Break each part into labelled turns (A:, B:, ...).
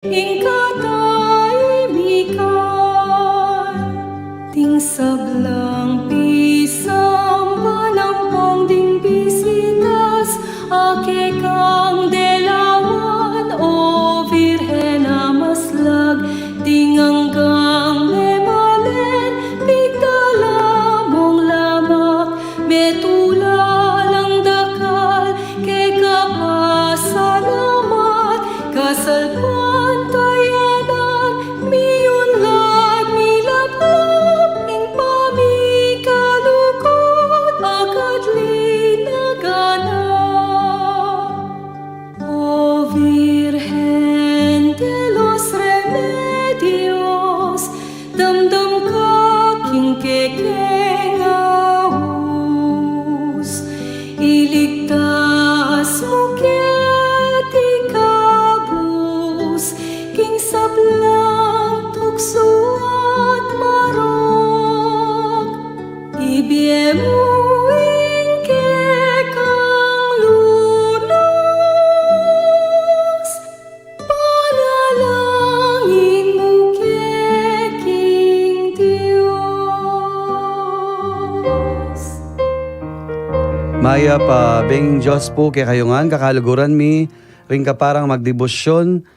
A: Ingkatahimikan, ting sablang pisang panampong ding bisitas, ake kang delawan o virhen amaslag, ting hanggang memalen, pigdala mong lamak, metulalang dakal, ke kapasalamat, kasalpan. Iligtas mo ket ikabus, king sablang tukso at marok, ibiyem mo ingke kang lunas, panalangin mo keking Diyos.
B: Maya pa, beng Diyos po kay kayungan, kakaluguran mi, ring kaparang magdebosyon,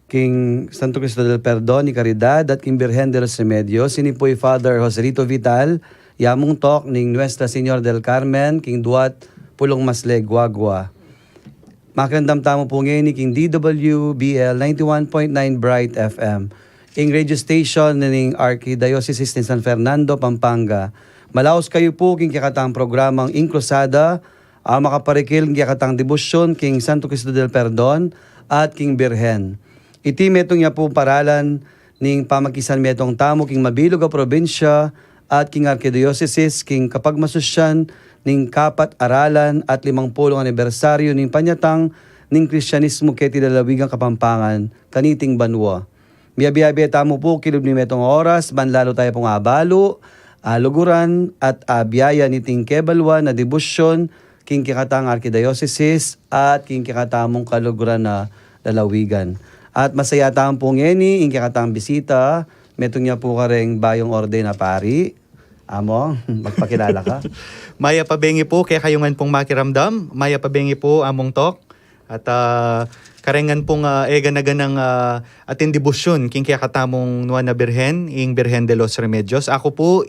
B: King Santo Cristo del Perdon, ni Caridad, at King Birhen de los Remedios, sinipoy Father Joselito Vital, yamong tok, ning Nuestra Señor del Carmen, King Duat, Pulong Masleg, Guagua. Makandam tamo po ngayon ni King DWBL 91.9 Bright FM, ing radio station ning Archdiocese ni San Fernando, Pampanga. Malaos kayo po king kakatang programang Inclusada, makaparikil king kakatang debosyon king Santo Cristo del Perdon at king Birhen. Iti metong niya po paralan ning pamakisan metong tamo king mabilog a probinsya at king Archdiocese king kapag masusyan ning kapat aralan at 50 anibersaryo ning panyatang ning Kristyanismo keti dalawigang Kapampangan kaniting banwa. Biyabiyabi tamo po kilub ni metong oras, banlalo tayo pong abalo, luguran at biyaya ni Ting Kebalwa na debosyon king kikatang Archdiocese at king kikatamong kaluguran na lalawigan. At masaya taong po ngeni, ing kikatang bisita, metong niya po kareng bayong orde na pari. Amo, magpakilala ka.
C: Maya pabengi po, kaya kayungan pong makiramdam. Maya pabengi po among tok. At karengan pong ega-naganang atin debosyon king kaya katamong Nuana Birhen, ing Birhen de los Remedios. Ako po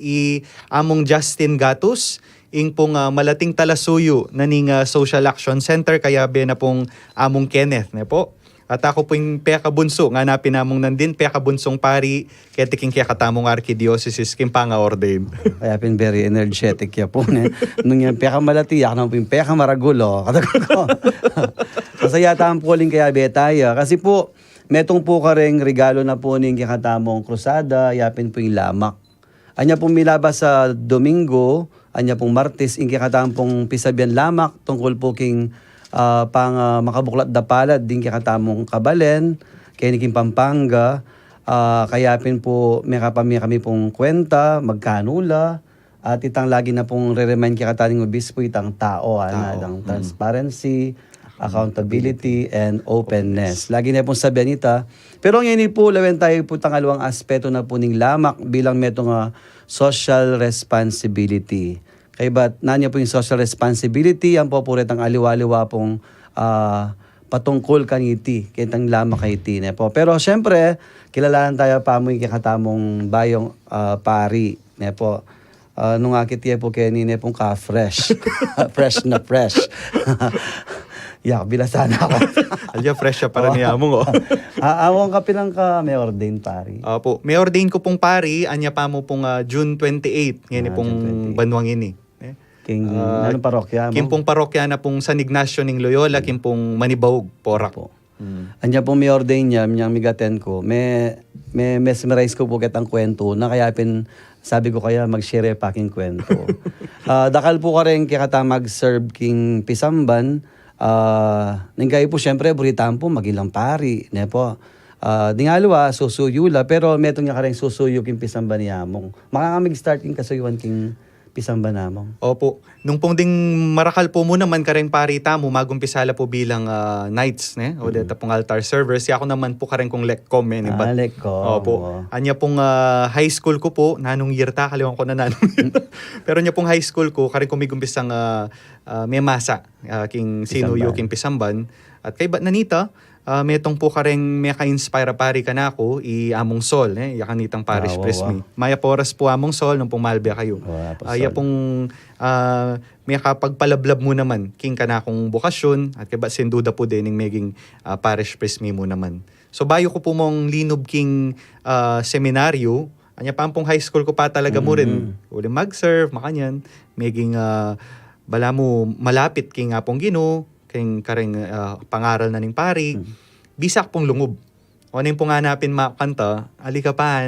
C: among Justin Gatus, ing pong malating talasuyo na ning Social Action Center, kaya na pong among Kenneth. Ne po? At ako po yung pekabunso, nga napin namong nandin, pekabunsong pari, kaya tiking kaya katamong Archdiocese, king panga-ordain.
B: Kaya pin very energetic ya po. Nung yung pekamalati, ako naman po yung pekamaragulo. Masaya taong po ling kaya betaya. Kasi po, metong po kareng regalo na po ning kakatamong krusada, yapin po yung lamak. Anya pong milabas sa Domingo, anya pong Martes, ing kakatamong pisabyan lamak, tungkol po king makabuklat da palad din kakatamong Kabalen, kaya niking Pampanga, kayapin po may kami pong kwenta, magkanula, at itang lagi na pong re-remind kakataning obispo itang tao, ng transparency, accountability, and openness. Lagi na pong sabihan ita. Pero ngayon po, lawen tayo po tangalawang aspeto na po ning lamak bilang metong social responsibility. Kaya ba't nanya po yung social responsibility, yan po puret ang aliwa-liwa pong patungkol kaniti, kitang lama kay Tine po. Pero syempre, kilalanan tayo pa mo yung kakatamong bayong pari. Ne po. Nung akit po kaya nine pong ka-fresh. Fresh na fresh. Bilasan ako.
C: Alya, fresh siya para ni among.
B: Awang ka pilang ka may ordain pari.
C: Po, may ordain ko pong pari, anya pa mo pong June 28, ngayon pong
B: June 28.
C: banwang ini.
B: King, anong parokya mo?
C: Kim pong parokya na pong San Ignacio ning Loyola, kim pong Manibaog, Porac.
B: Po. Anya po may ordain niya, niyang migaten ko. May mesmerize ko po kitang kwento na kaya sabi ko kaya mag-share paking kwento. Dakal po ka rin kaya mag-serve king Pisamban. Ningkay po syempre buritan po magilang pari. Ne po. Dingalwa, susuyula. Pero metong niya ka rin susuyo king Pisamban niyamong. Makakamig start king kasuyuan king pisang ba namong?
C: Opo. Nung pong ding marakal po mo naman kareng parita mo, magumpisala po bilang knights, ne? O deta pong altar servers. Siya ako naman po kareng kong lekkom, eh.
B: Lekkom.
C: Opo. Anya pong high school ko po, nanong year ta, kaliwan ko na nanong year. Pero nya pong high school ko, kareng kumigumpisang may masa, king sinuyo, king pisamban. At kay ba't nanita, metong po kareng may ka-inspire pari ka na ako, among sol, yakanitang parish priest me. Maya poras po among sol, nung pumalbya kayo. Aya pong may kapagpalablab mo naman, king ka na akong bukasyon, at kaya sinduda po din yung maging parish priest me mo naman. So bayo ko po mong linob king seminaryo, anya pa pong high school ko pa talaga mo rin, uling mag-serve, makanyan, maging bala mo malapit king apong Ginoo, king kareng pangaral na ning pari, bisak pong lungob. O na yung pong hanapin makanta, alika pa,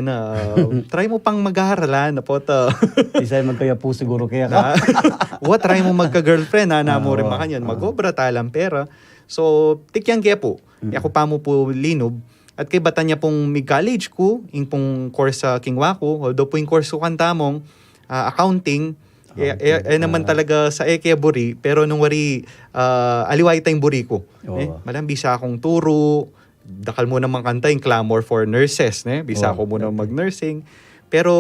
C: try mo pang mag-aaralan, na po ta.
B: Isa'y magkaya po siguro kaya ka.
C: Try mo magka-girlfriend, na mo rin makanyan, mag-obra talang pera. So, tikyang kaya po. Ako pa mo po linob. At kay bata niya pong mig-college ko, yung pong course sa Kingwa ko, although po yung course ko kantamong, accounting, naman talaga sa kaya buri, pero nung wari aliway tayong buri ko. Malam bisa akong turo, dakal mo naman kanta yung clamor for nurses, bisa ako muna mag-nursing. Pero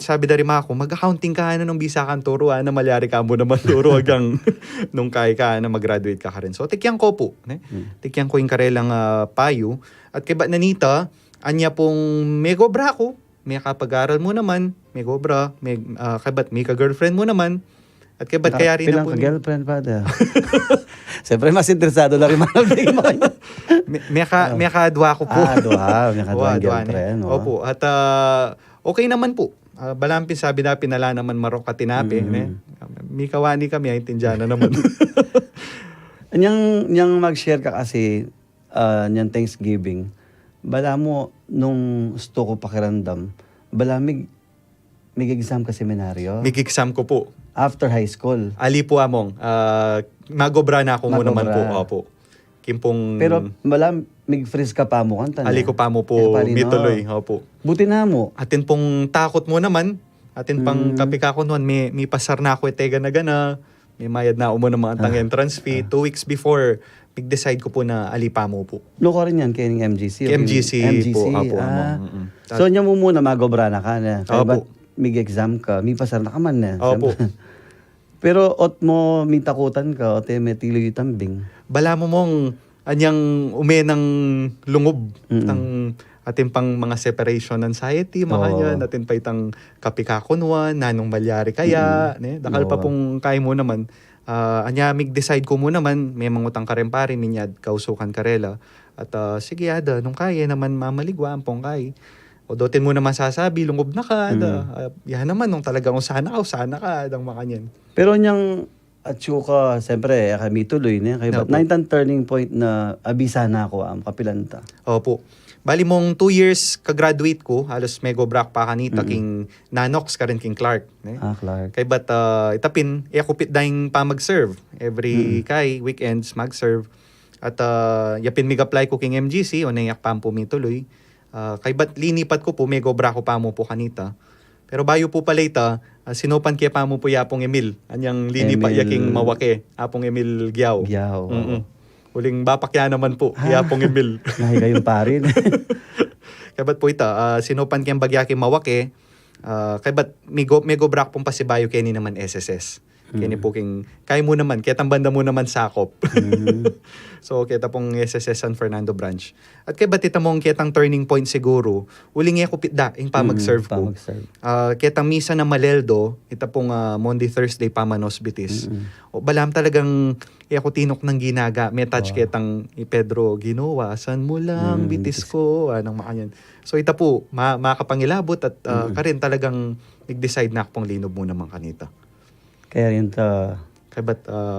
C: sabi dari mga ako, mag-accounting ka na nung bisa kang turo, na malyari ka mo naman turo hanggang nung kaya ka na mag-graduate ka rin. So tikyang ko po, tikyang ko yung karelang payo. At kay ba nanita, anya pong megobra ko, may kapag-aral mo naman, may gobra, may kabat may ka-girlfriend mo naman, at kabat kaya rin na po.
B: Pilang ka-girlfriend pa da. Siyempre, mas interesado na rin manabing mo kayo.
C: May ka-adwa ko po.
B: May ka-adwa girlfriend.
C: Opo, at okay naman po. Balampin sabi na pinala naman marok ka tinapi. May kawani kami, ay tindyana naman.
B: Niyang mag-share ka kasi, niyang Thanksgiving, bala mo, nung gusto ko pakiramdam, bala mig exam ka seminaryo?
C: Mig exam ko po.
B: After high school?
C: Ali po among. Magobra na ako mo naman po. Opo. Kimpong...
B: Pero bala mig freeze ka pa mo kanta na?
C: Ali ko pa mo po mituloy. Opo.
B: Buti na mo.
C: Atin pong takot mo naman. Atin pang kapika ko noon. May pasar na ako etega na gana. May mayad na mo naman ang entrance fee. 2 weeks before, decide ko po na alipa mo po.
B: Loko rin yan kay MGC?
C: MGC po. Apo,
B: So, niya mo muna magobra na ka na. Kaya ba't mig-exam ka? May pasar na ka man na.
C: Opo.
B: Pero ot mo may takutan ka, ote may tilo yung tambing.
C: Bala mo mong anyang ng lungob. Atin pang mga separation anxiety, mga yan. Atin pa itang kapikakunwan, nanong malyari kaya. Dakal pa pong kaya mo naman. Anya mig-decide ko mo naman, may mangutang ka rin pare, minyad, kausukan karela. At sige ada, nung kaya naman mamaligwa ang pong kay. O dotin mo naman sasabi, lungob na ka. Yan naman, nung talagang usana ka, adang makanyan.
B: Pero niyang atsuka, siyempre, kami tuloy na. Kaya ba't naintang turning point na abisa na ako ang kapilanta?
C: Opo. Bali mong 2 years ka-graduate ko, halos mego brak pa kanita king Nanox ka rin king Clark.
B: Clark.
C: Kay ba't itapin, ako pit dahing pa mag-serve. Every kay weekends mag-serve. At yapin mig-apply ko king MGC, o nayak pa po mituloy. Kay ba't linipat ko po, mego brak ko pa mo po kanita. Pero bayo po palita, sinopan kaya pa mo po yapong Emil. Anyang linipat yaking mawake, apong Emil Giao. Huling bapakya naman po, yapong Emil.
B: Nahi kayong parin.
C: Kaya ba't po ita, sinopan kayang bagyaki mawake, kaya ba't mego brak pong pasibayo kaya ni naman SSS. Kaya ni po king, kaya mo naman, kaya banda mo naman sakop. So, kaya pong SSS San Fernando branch. At kaya ba't ita mong kaya turning point siguro, uling nga kupit da, yung pa mag-serve ko. Kaya misa na Maleldo, ita pong Monday, Thursday pa manosbitis. O balam talagang kaya ko tinok ng ginaga. May touch kaya Pedro Ginawa, san mo lang, bitis ko, anong makanyan. So ita po, makapangilabot at karin talagang nag-decide na akong linob mo naman kanita.
B: Kaya rin ta...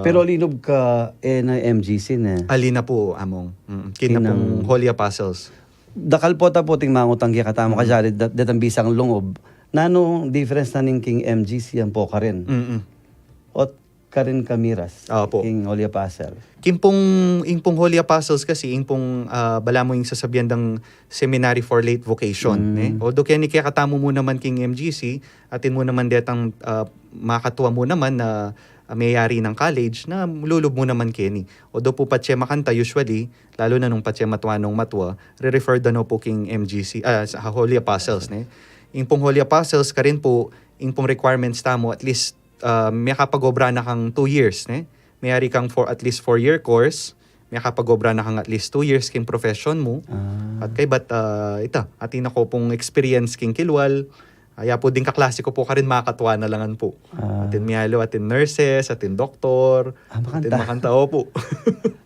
B: Pero linob ka na MGC na.
C: Alina po, among. Kina pong Holy Apostles.
B: Dakal po ting mangutang kaya katamo ka siya, datang bisang lungob. Nano difference na ning king MGC yan po ka rin? O Karen Camiras.
C: Opo.
B: King Holy Apostle.
C: Ingpong Holy Apostles kasi ingpong bala mo yung sasabihan ng Seminary for Late Vocation. Although kaya ni kaya katamo mo naman king MGC, atin mo naman detang makatuwa mo naman na mayari ng college na lulub mo naman Kenny. Although po patse makanta usually, lalo na nung patse matwa nung matwa, re-refer na po king MGC, sa Holy Apostles. Ingpong Holy Apostles ka rin po, ingpong requirements tamo at least may kapag-obra na kang 2 years. Mayari kang for at least 4-year course, may kapag-obra na kang at least 2 years king profession mo. At kay bat atin ako pong experience king kilwal, Aya po din kaklase ko po ka rin makakatuwa na langan po. Atin miyalo, atin nurses, atin doktor, atin makanta po.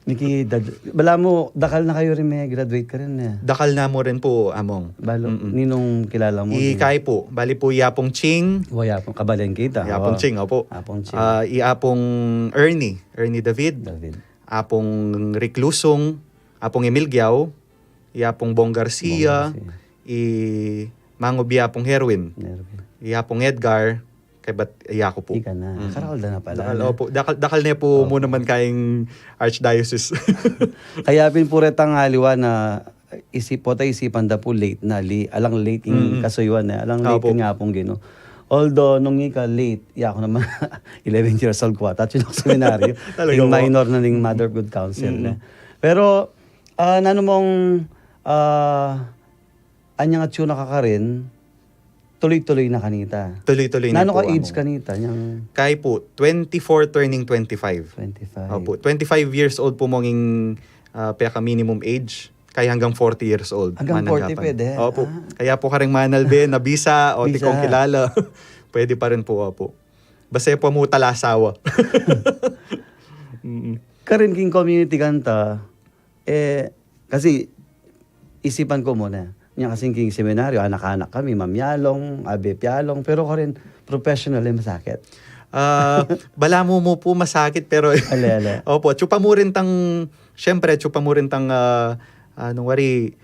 B: Niki, bala mo, dakal na kayo rin may graduate ka rin eh.
C: Dakal na mo rin po, among.
B: Balo, ninong kilala mo?
C: Ikay po, bali po Yapong Ching.
B: Yapong, kabaleng kita.
C: Yapong Ching, opo.
B: Yapong Ching.
C: Iapong Ernie David. Apong Rick Lusong, apong Emil Giao, Iapong Bong Garcia, Mangobi apong Herwin. Iapong Edgar, kay bat iyako po.
B: Ika na. Karakal na pala.
C: Dakal na po mo naman kayong Archdiocese.
B: Kaya pinpuretang haliwa na isipan da po late na alang late yung kasuywan na alang late nga pong gino. Although nung ika late, ako naman 11 years old ko at yun ako seminaryo. Yung minor na ng Mother of Good Counsel. Pero nano mong anyang at yun nakakarin, tuloy-tuloy na kanita.
C: Tuloy-tuloy na po.
B: Nano ka age kanita?
C: Kay po, 24 turning 25.
B: 25.
C: Opo, 25 years old po mong peka minimum age. Kaya hanggang 40 years old.
B: Hanggang 40 pwede?
C: Opo. Kaya po karing manalbe, nabisa, o tikong kilala. Pwede pa rin po, opo. Basta po mo talasawa.
B: Karin king community kanta, kasi isipan ko muna. Niya kasing king seminaryo, anak-anak kami, mamyalong, abepyalong, pero ko rin professional masakit.
C: Bala mo po masakit, pero
B: ale.
C: Opo, chupa mo rin anong wari,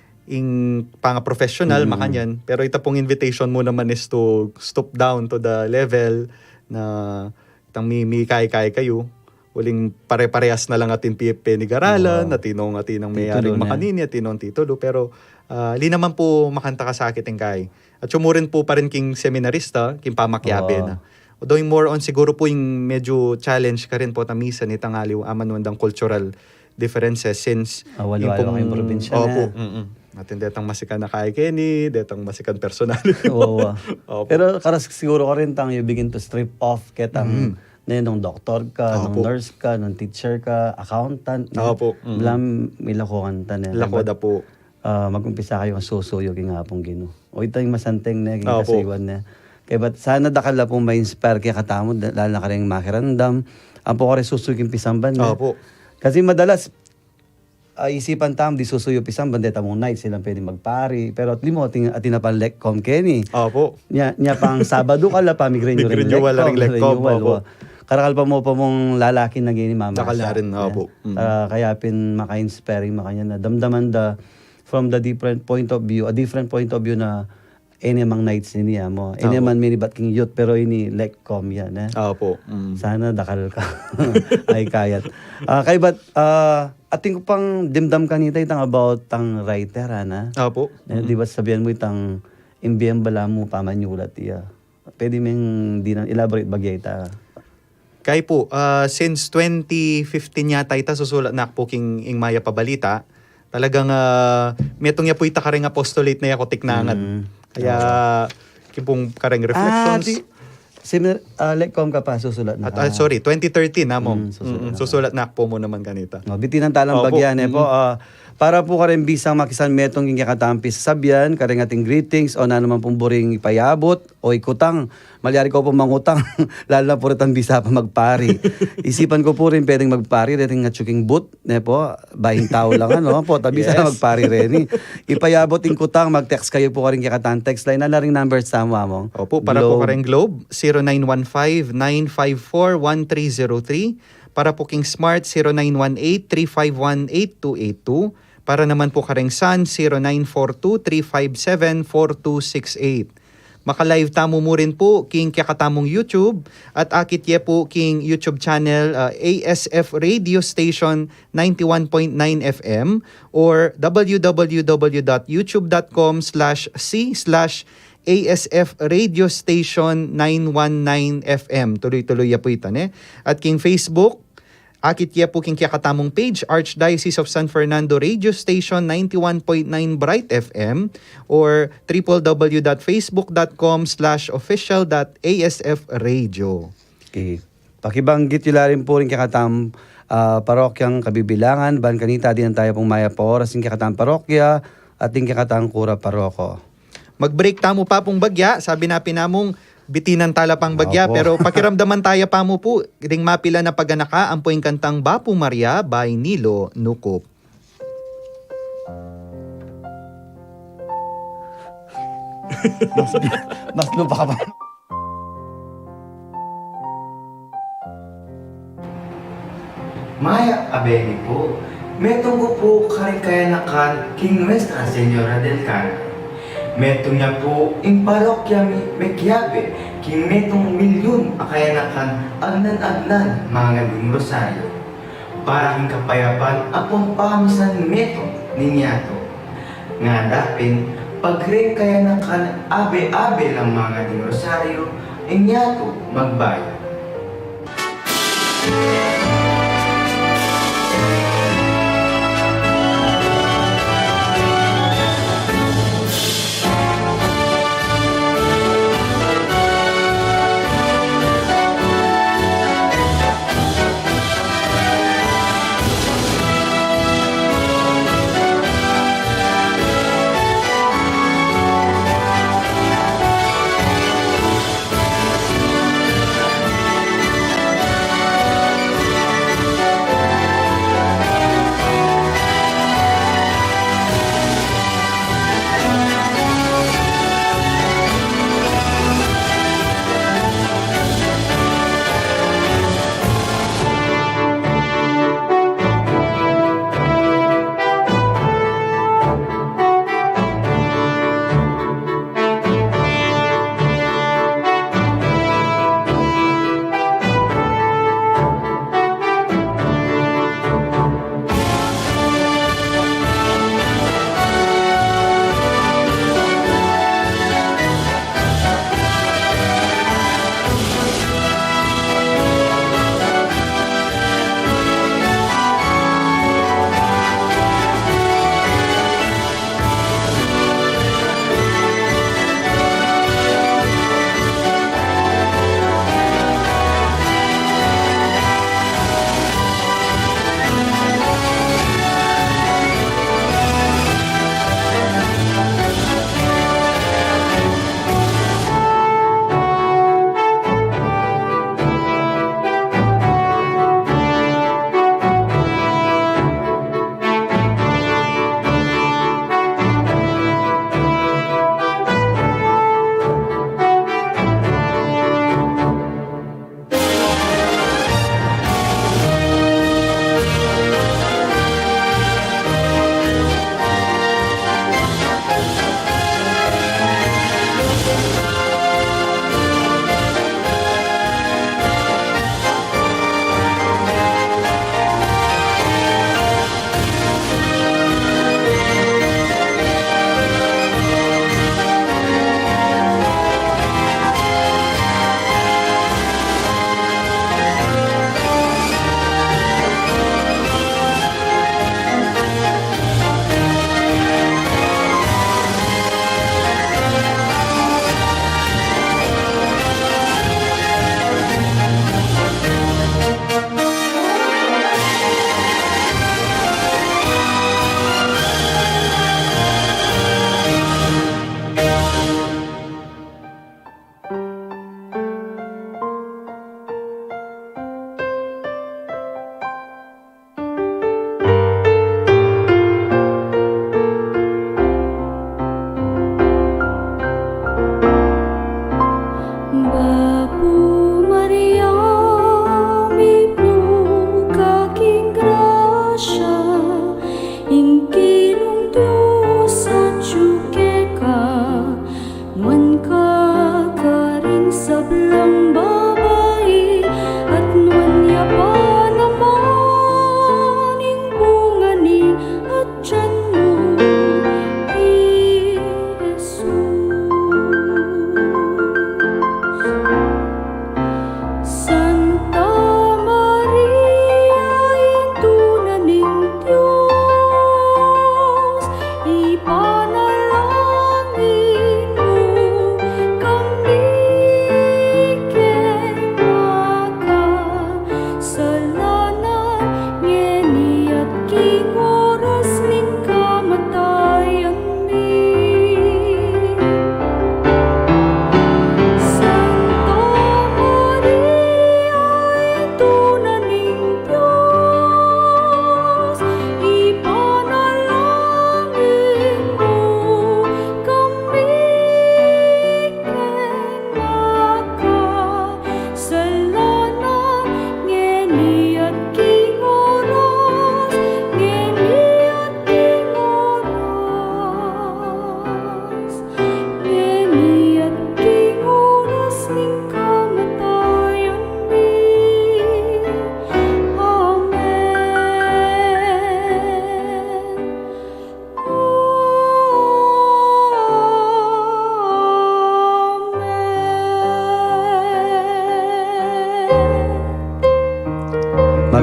C: pang professional, makanyan. Pero ito pong invitation mo naman is to stop down to the level na itang mimikay-kay kayo. Uling pare-parehas na lang atin pinigaralan, atinong may-aring makanini, atinong titulo. Pero li naman po makanta ka sa akin kay. At sumurin po pa rin king seminarista, king pamakyabe na. Although more on siguro po yung medyo challenge ka rin po tamisa ni tangali amanundang cultural differences since
B: walo-walo kayong probinsya na.
C: Opo. Atin detang masikan na kay Kenny, detang masikan personal.
B: Pero karas siguro ka rin you begin to strip off ketang nung doktor ka, nung nurse ka, nung teacher ka, accountant.
C: Opo.
B: May lakukan ta na.
C: Lakoda po.
B: Mag-umpisa kayo ang susuyo king hapong gino. O ito yung masanteng na, king kasaywan na. Kaya ba't sana dakala pong ma-inspire kaya katamo, lalo na ka rin makirandam. Ang po ka rin susuyo king pisamban na.
C: Opo.
B: Kasi madalas, isipan tam, di susuyo pisamban, deta mong night silang pwede magpari. Pero at limo, atin na pang lekkom, Kenny.
C: Opo.
B: Nya pang Sabado ka la, pamigrenyo rin
C: lekkom. Opo.
B: Karakal pa mo pa mong lalaki na gini mama.
C: Dakal na rin, opo.
B: Kaya maka-inspiring makanya na damdaman from the different point of view, a different point of view na enemang nights niya mo. Eneman minibat king youth pero ini lekkom yan.
C: Opo.
B: Sana dakal ka. Ay kayat. Kay bat ating ko pang dimdam kanita itang about tang writer ana.
C: Opo.
B: Di ba sabihan mo itang imbiyang bala mo pamanyulat iya. Pwede mong di na elaborate bagay ita.
C: Kay po, since 2015 yata ita susulat na po king Maya Pabalita, talagang metong ya po ita kareng apostolate na ako tiknangan. Kaya kipong kareng reflections.
B: Lekkom ka pa susulat na.
C: Sorry, 2013 na mo. Susulat na po mo naman kanita.
B: Bitinang talang bagyan po. Para po ka rin bisang makisan metong yung katampis sabyan, kareng ating greetings, o na naman pong buring ipayabot, o ikutang. Malyari ko po mangutang, lalo na po rin ang bisa pa magpari. Isipan ko po rin pwedeng magpari, dating nga tsuking boot, po, bahing tao lang, po, tabi sa magpari rin. Ipayabot yung kutang, mag-text kayo po ka rin kakatan. Text line na ring number sa mo.
C: Opo, para po ka rin Globe, 0915-954-1303. Para po king Smart, 0918-351-8282. Para naman po ka rin Sun, 0942-357-4268. Maka-live tamo mo rin po king kakatamong YouTube at akit ye po king YouTube channel ASF Radio Station 91.9 FM or www.youtube.com/c/ASF Radio Station 919 FM. Tuloy-tuloy ya po ito, ne? At king Facebook, akit ye po king kakatamong page, Archdiocese of San Fernando Radio Station 91.9 Bright FM or www.facebook.com/official.asfradio.
B: Okay. Pakibanggit yun rin po rin kakatam parokyang kabibilangan, ban kanita din tayo pong maya po oras yung kakatam parokya at yung kakatam kura paroko.
C: Mag-break tamo pa pong bagya, sabi na pinamong bitinan tala pang bagya,
B: Opo.
C: pero pakiramdaman tayo pa mo po, ding mapila na paganaka, ang poing kantang Bapu Maria by Nilo Nukup.
B: Mas lupa ka pa.
D: Maya abeni po, metong ko po karikayanakan King Nuestra Señora del Carmen. Metong niya po in parokya mi Mekiabe, king metong milyon akayanakan agnan-agnan mga ling rosaryo. Para king kapayapan apong pamisan metong ninyato. Nga dapin, pagring kayanakan abe-abe lang mga ling rosaryo, inyato magbayad.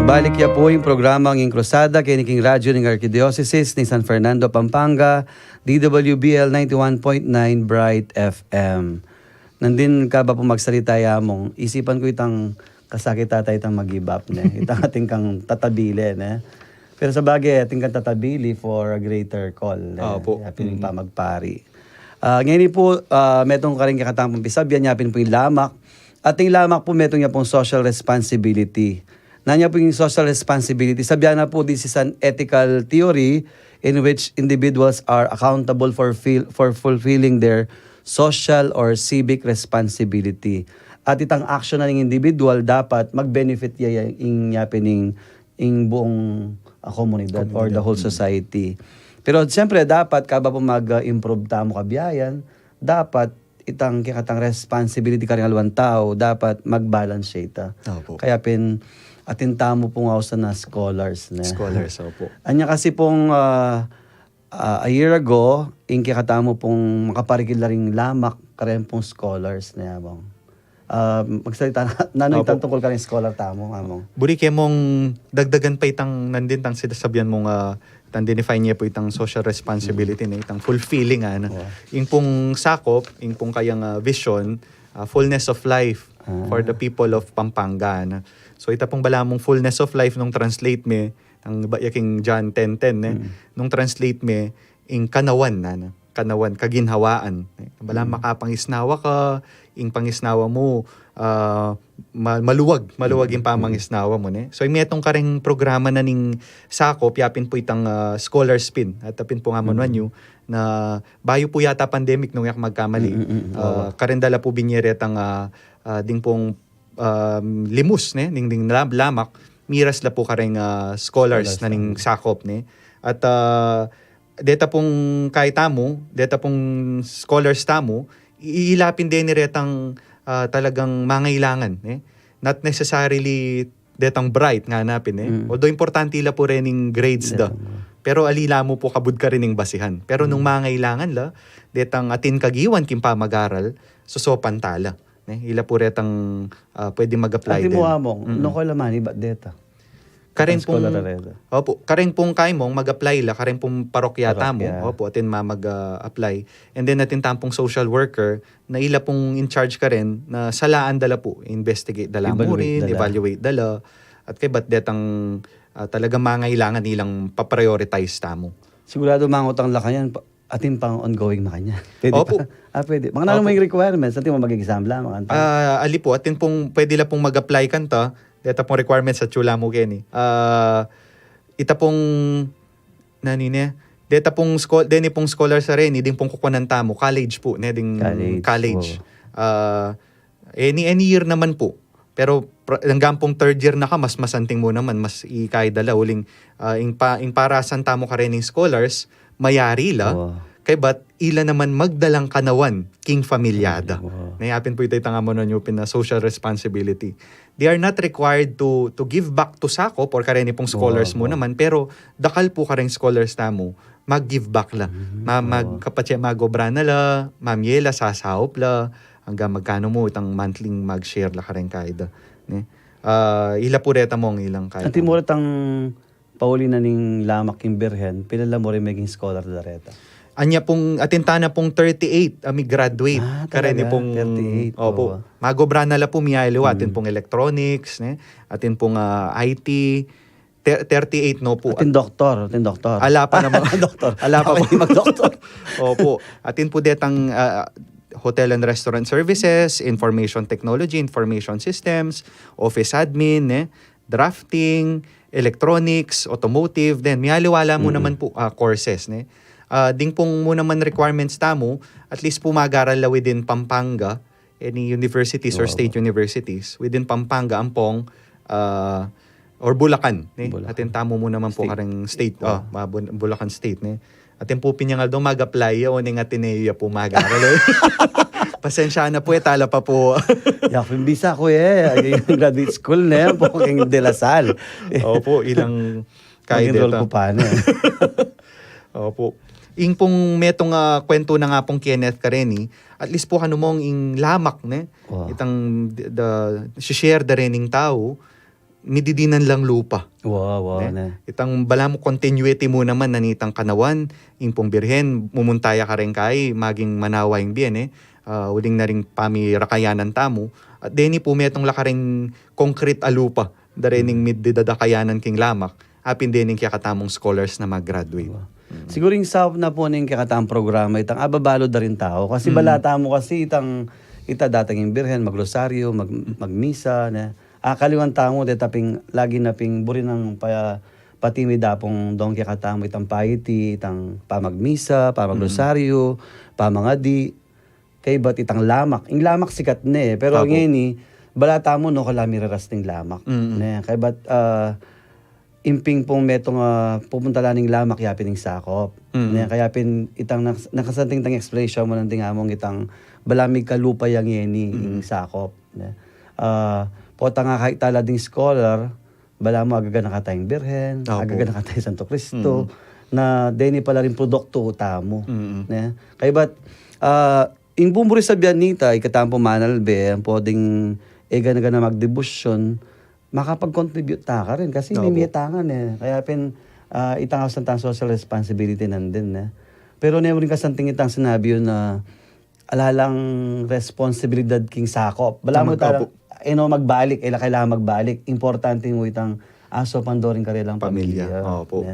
B: Balik ya po yung programa ng Krusada kay King Radyo ng Archdiocese ni San Fernando, Pampanga, DWBL 91.9 Bright FM. Nandin ka ba po magsalita yamong? Isipan ko itang kasakit tatay itang mag-give up na. Itang ating kang tatabili na. Pero sa bagay, ating kang tatabili for a greater call.
C: Opo.
B: Yapin pa magpari. Ngayon po, metong ka rin kakatampang pisabyan, yapin po yung lamak. Ating lamak po, metong niya pong social responsibility. Nanya po yung social responsibility. Sabihan na po, this is an ethical theory in which individuals are accountable for fulfilling their social or civic responsibility. At itang action na ng individual dapat mag-benefit yung yapin ng buong komunidad or the whole society. Pero siyempre dapat kaba po mag-improve tamo kabiyayan, dapat itang kikatang responsibility ka rin alwan tao, dapat mag-balance siya.
C: Opo.
B: Kaya atinta mo pong ako na scholars. Na.
C: Scholars, opo.
B: Anya kasi pong a year ago, inki katamo pong makaparikil na ring lamak karen pong scholars na yabang. Magsalita na
C: Opo.
B: tungkol ka rin scholar tamo, among.
C: Buri kaya mong dagdagan pa itang nandin tang sinasabihan mong itang define niya po itang social responsibility na itang fulfilling yung pong sakop, yung pong kayang vision, fullness of life for the people of Pampanga. So ita pong bala mong fullness of life nung translate me ang yaking John 10:10 nung translate me in kanawan kanawan kaginhawaan. Bala makapangisnawa ka, ing pangisnawa mo maluwag yung pamangisnawa mo So imetong kareng programa na ning sakop yapin po itang scholar spin at tapin po nga manwanyo na bayo po yata pandemic nung yak magkamali. Karendala po binyeretang ding pong limus ning lamak miras la po kareng scholars na ning sakop at deta pong kay tamo, deta pong scholars tamo, iilapin din ni retang talagang mangailangan. Not necessarily detang bright nga hanapin. Although importante la po rin yung grades da. Pero alila mo po kabud ka rin yung basihan. Pero nung mangailangan la, detang atin kagiwan kim pa mag-aral, susopan tala. Ila po retang pwede mag-apply
B: Ati
C: din.
B: mo among, no ko laman, iba deta.
C: Karen pong
B: Scholar areda.
C: Opo, karen pong kay mong mag-apply la, karen pong parokyata mo.
B: Parokya.
C: Opo, atin mag-apply. And then atin tampong social worker na ila pong in charge ka rin na salaan dala po, investigate dala mo rin, evaluate dala. At kay ba't detang talagang mangailangan nilang paprioritize tamo.
B: Sigurado mangutang la kanyan, atin pang ongoing na kanya. Pwede
C: Opo.
B: pa? Pwede. Mga naman may requirements, atin mo mag-exam lamang.
C: Ali po, atin pong pwede la pong mag-apply kanta. Deta pong requirements sa chula mo Kenny. Ita pong nanine. Deta pong deni pong scholar sa rin, din pong kukunan tamo college po, ding college. Any year naman po. Pero hanggang pong third year na ka, mas masanting mo naman, mas ikay dala uling ing para san tamo ka rin ng scholars, mayari la. Kay ba't ila naman magdalang kanawan king familyada. Nayapin po ito itang amonon yung na social responsibility. They are not required to give back to sakop or kareni pong scholars mo naman, pero dakal po kareng scholars tamo, mag-give back la. Magkapatya magobra na la, mamyela sasahop la, hanggang magkano mo itang monthly mag-share la kareng kaida. Ila po reta mong ilang kaida.
B: Atin mo retang pauli na ning lamak yung birhen, pilala mo rin maging scholar da reta.
C: Anya pong atintana pong 38 ami graduate kareni pong
B: 38.
C: Opo. Magobra na la po miyailo atin pong electronics atin pong IT 38 no po.
B: Atin doktor.
C: Ala pa naman
B: doktor.
C: Ala pa po
B: mag-doktor.
C: Opo. Atin po detang hotel and restaurant services, information technology, information systems, office admin, drafting, electronics, automotive, then miyaliwala mo naman po courses ding pong mo naman requirements tamo, at least po mag-aral la within Pampanga, any universities or state universities, within Pampanga, Ampong, or Bulacan. Atin tamo mo naman po kareng state, Bulacan State. Atin po pinyangal daw mag-apply, o ning Ateneo po mag-aral. Pasensya na po, tala pa po.
B: Yakong bisa ko graduate school na po king De La Salle.
C: Opo, ilang
B: Nag-enroll ko pa na.
C: Opo. Ing pong metong kwento na nga pong Kenneth Kareni, at least po kanumong ing lamak itang share da rening tao, nididinan lang lupa.
B: Wow,
C: Ne? Itang bala mo continuity mo naman nanitang kanawan, impong birhen, mumuntaya ka rin kay, maging manawa yung bien uling na rin pami rakayanan tamo. At deni po metong lakaring concrete alupa, darening middidadakayanan king lamak, apin dening kaya katamong scholars na mag-graduate.
B: Siguro yung sa na po ning kakataang programa, itang ababalo da rin tao. Kasi balata mo kasi ita datang yung birhen, maglosaryo, magmisa, na kaliwan tamo, de taping, lagi na ping buri ng patimi dapong dong kakatamo, itang piety, itang pamagmisa, pamaglosaryo, pamangadi, kay ba't itang lamak. Yung lamak sikat na pero
C: Apo.
B: ngayon balata mo no, kalami rarasting lamak. Ne, kay ba't, imping pong metong pupunta laning lamak yapin ng sakop. Kaya itang nakasanting tang explanation mo ng tingamong itang balamig kalupa yang yeni yung sakop. Pota nga kahit tala ding scholar, bala mo agaga nakatayong birhen,
C: Opo.
B: agaga nakatayong Santo Cristo, na deni pala rin produkto utamo. Kaya ba't yung bumburi sa biyanita, ikatampo manalbe, ang poding ega na magdebusyon, makapag-contribute ta ka rin kasi may miyatangan Kaya itangaw sa social responsibility nandun Pero never rin kasanting itang sinabi yun na alalang responsibilidad king sakop. Bala mo talang, magbalik, kailangan magbalik. Importante mo itang aso pandoring karilang pamilya.
C: Opo.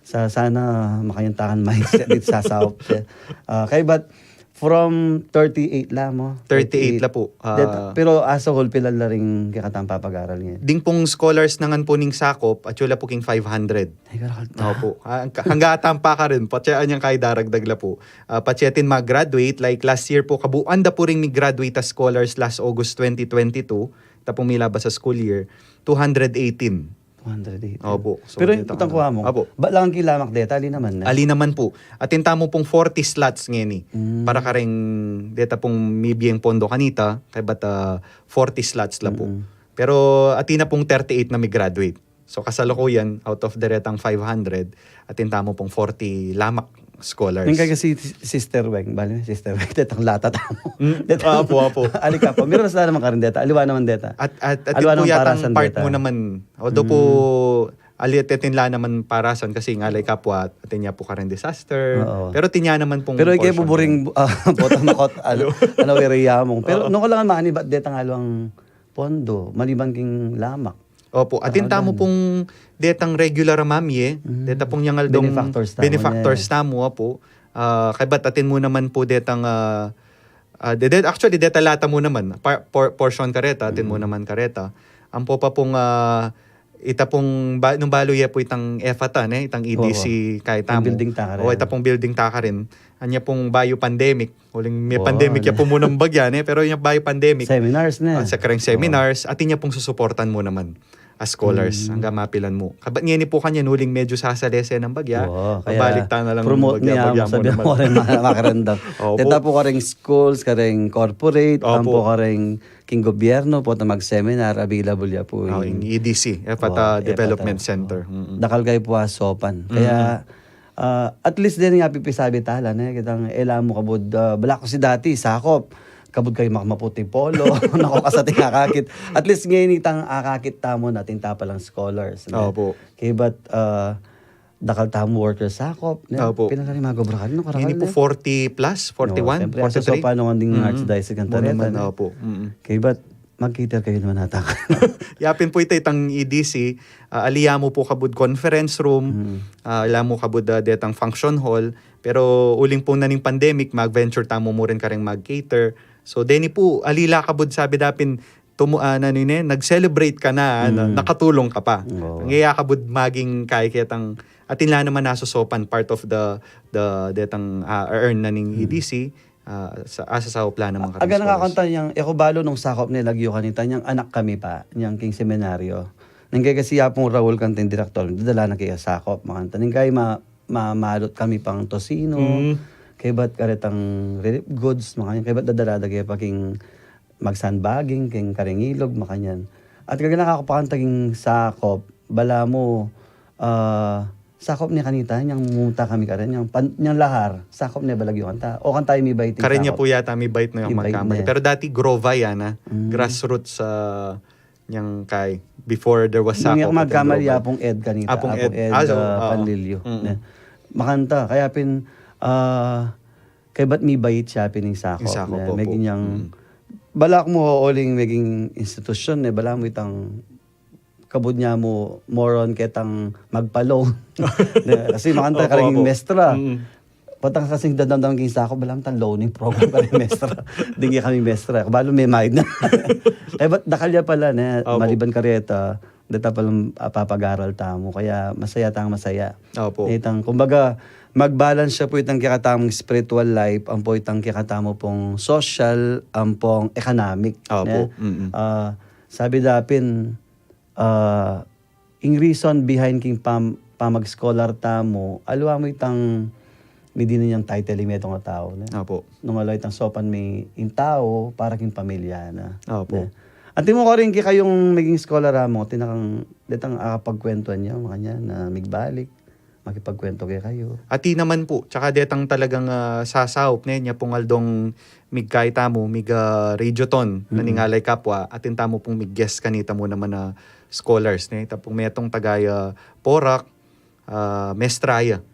B: Sana makayuntakan mindset dito sa sakop. Kaya ba't from 38 lang mo?
C: 38 la po.
B: Pero as a whole, pilal na rin kakatang papag-aral niya.
C: Ding pong scholars nangan po ning sakop, at yula po king 500.
B: Ay, karakal
C: Opo. Hanggaatan pa ka rin, patsyan niyang kay daragdag la po. Patsyatin mag-graduate, like last year po, kabuan da po ring mig-graduate as scholars last August 2022, tapong milaba sa school year, 218.
B: 208.
C: Opo. So,
B: Pero
C: dito
B: itang
C: ka
B: kuha mo,
C: Opo.
B: ba lang kilamak deta, ali naman na?
C: Ali naman po. At mo pong 40 slots ngeni. Para ka rin, deta pong mibiyeng pondo kanita, kaya ba't 40 slots la po. Pero atina pong 38 na may graduate. So kasalukuyan, out of the retang 500, mo pong 40 lamak scholars.
B: Yung kaya kasi Sister Weng, bali Sister Weng, detang lata tamo.
C: Apo.
B: Ali ka po. Meron na naman ka rin deta. Aliwa naman deta.
C: At
B: Aliwa
C: yung po
B: naman
C: yatang
B: parasan
C: part
B: deta.
C: mo naman, although po, alitetinla naman parasan kasi nga alay kapwa at tinya po ka rin disaster.
B: Oo.
C: Pero tinya naman pong
B: Pero ikay
C: portion
B: buburing botang makot, ano area mo. Pero nung ko lang maani, ba't deta nga ang pondo, maliban king lamak.
C: Opo, atin tamo pong detang regular mamye, deta pong yangal dong
B: Benefactors tamo,
C: tamo po. Kay ba't atin mo naman po detang actually deta lata mo naman portion kareta, atin mo naman kareta. Ang po pa pong ita pong nung baluya po itang EFATA itang EDC kay tamo.
B: Building ta ka rin.
C: O ita pong building ta ka rin. Anya pong bio pandemic. Huling may
B: Oo,
C: pandemic ya po munang bagyan pero yung bio pandemic
B: Seminars na.
C: sa kareng seminars, atin niya pong susuportan mo naman as scholars hanggang mapilan mo. Kabat niya ni po kanya nuling medyo sasalese ng bagya.
B: Oo,
C: Pabalik ta na lang
B: promote niya mo, sabi mo rin makarandang.
C: Opo.
B: Deta po ka rin schools, ka rin corporate,
C: Opo.
B: po ka rin king gobyerno, po na mag-seminar, available ya po.
C: yung EDC, EFATA Development
B: EFATA.
C: Center.
B: Dakal kayo po sopan. Kaya, at least din nga pipisabi tala, kitang mo kabud, bala ko si dati, sakop, kabud kayo makamaputi polo, nako kasati kakakit. At least ngayon itang akakit tamo natin tapalang scholars.
C: Opo.
B: Kaya ba't dakal tamo workers sakop.
C: Opo.
B: Pinalari magobra ka.
C: Hindi po 40 plus, 41, 43.
B: So, paano kang ding archdiocese ng Tareta?
C: Opo.
B: Kaya ba't mag-cater kayo naman nata?
C: Yapin po ito itang EDC, aliya mo po kabud conference room, aliya mo kabud detang function hall, pero uling po na ning pandemic, mag-venture tamo mo rin ka rin mag-cater. So, deni po, alila kabud sabi dapin, nag-celebrate ka na, nakatulong ka pa.
B: Oo.
C: Ang iya kabud maging kay kitang, atin lang naman nasusopan, part of the detang earn na ning EDC, asa sa plan naman
B: Aga nakakanta niyang, ako balo nung sakop ni Lagyo kanita, niyang anak kami pa, niyang king seminaryo. Nanggay kasi yapong Raul kanting direktor, dadala na kaya sakop, makanta. Nanggay mamalot kami pang tosino, kay ba't karetang relief goods, makanyan, kay ba't dadala kaya pa king mag-sandbagging, king karingilog, makanyan. At kaya nakakapakantaging sakop, bala mo, sakop niya kanita, niyang mumunta kami ka rin, niyang lahar, sakop niya balagyo kanta. O kanta may baiting
C: Karen niya
B: sakop.
C: po yata may bite na yung
B: May bite
C: magkamali.
B: na.
C: Pero dati grova yan grassroots Yang kay before there was
B: Hindi
C: Sako.
B: ako magkamali, Apong Ed kanita.
C: Apong Ed.
B: Panlilyo.
C: Mm-mm.
B: Makanta. Kaya kay ba't may bayit siya pining Sako.
C: Yung Sako po.
B: May ganyang, balak mo oling maging institusyon, bala mo itang kabud niya mo moron ketang magpalo. Kasi makanta ka rin mestra. Patang kasing dadamdam king Sako, balam tan loaning program ka rin mestra. Dingi kami mestra. Kabalo may maid na. Kaya ba't dakalya pala na maliban kareta, data palang papag-aral tamo. Kaya masaya tang masaya.
C: Opo.
B: Itang, kumbaga, mag-balance siya po itang kikatamong spiritual life, ang po itang kikatamo pong social, ang pong economic.
C: Opo.
B: Sabi dapin, in reason behind king pamag-scholar tamo, alwa mo itang may din niyang title yung metong tao.
C: Opo.
B: Nung alay itang sopan may in tao, para king pamilya na.
C: Opo.
B: At mo ko rin kayong maging scholar mo, tinakang detang akapagkwentuhan niya, makanya na migbalik, makipagkwento kayo.
C: Ati naman po, tsaka detang talagang sasawp niya pong aldong migkay tamo, radioton, naningalay kapwa, atin tamo pong mig-guest kanita mo naman na scholars. Tapong metong tagaya Porak, Mestraya.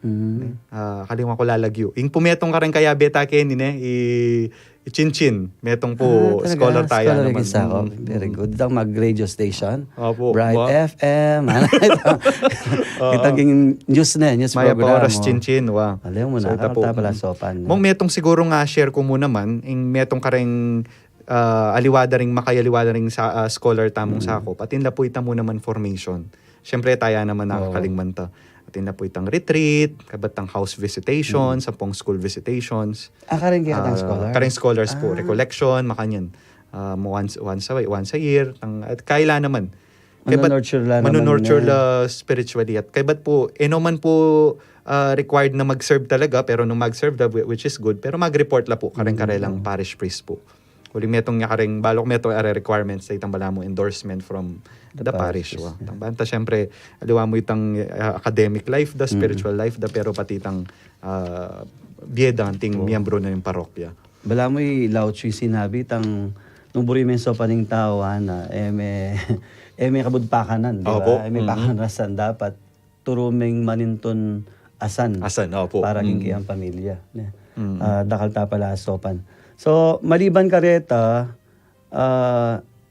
C: Kalimang ko lalagyo. Ing pumetong ka rin kaya beta ken i-chin-chin. Metong po scholar tayo
B: scholar
C: naman.
B: Ako. Very good. Itang mag-radio station.
C: Opo.
B: Bright FM. Itang news news
C: Maya
B: program.
C: Poras chin-chin. Wa.
B: Alam mo na, kakanta pala sopan.
C: Mong metong siguro nga share ko mo naman, ing metong ka rin aliwada ring makayaliwada ring sa scholar tamong sako. Patin la po ita mo naman formation. Siyempre tayo naman nakakalingman ta. Atin na po itang retreat, kabatang house visitations, sampung school visitations.
B: Karing kaya katang scholar?
C: Karing scholars po, recollection, makanyan. Once a year. At kaila naman.
B: Manunurture la naman.
C: Manunurture la spiritually. At kaya ba't po, man po required na mag-serve talaga, pero nung mag-serve, which is good, pero mag-report la po, karing-karelang parish priest po. Huli metong nga karing balok metong requirements sa itang bala mo endorsement from the parish. Banta syempre aliwa mo itang academic life, the spiritual life, pero pati itang bieda ting miyembro na yung parokya.
B: Bala mo ilaw yung sinabi itang nung buri menso pa ning tao na may kabudpakanan, di ba? May pakanasan dapat turuming maninton asan.
C: Opo.
B: Para kaya ang pamilya. Dakal ta pala sopan. So, maliban kareta,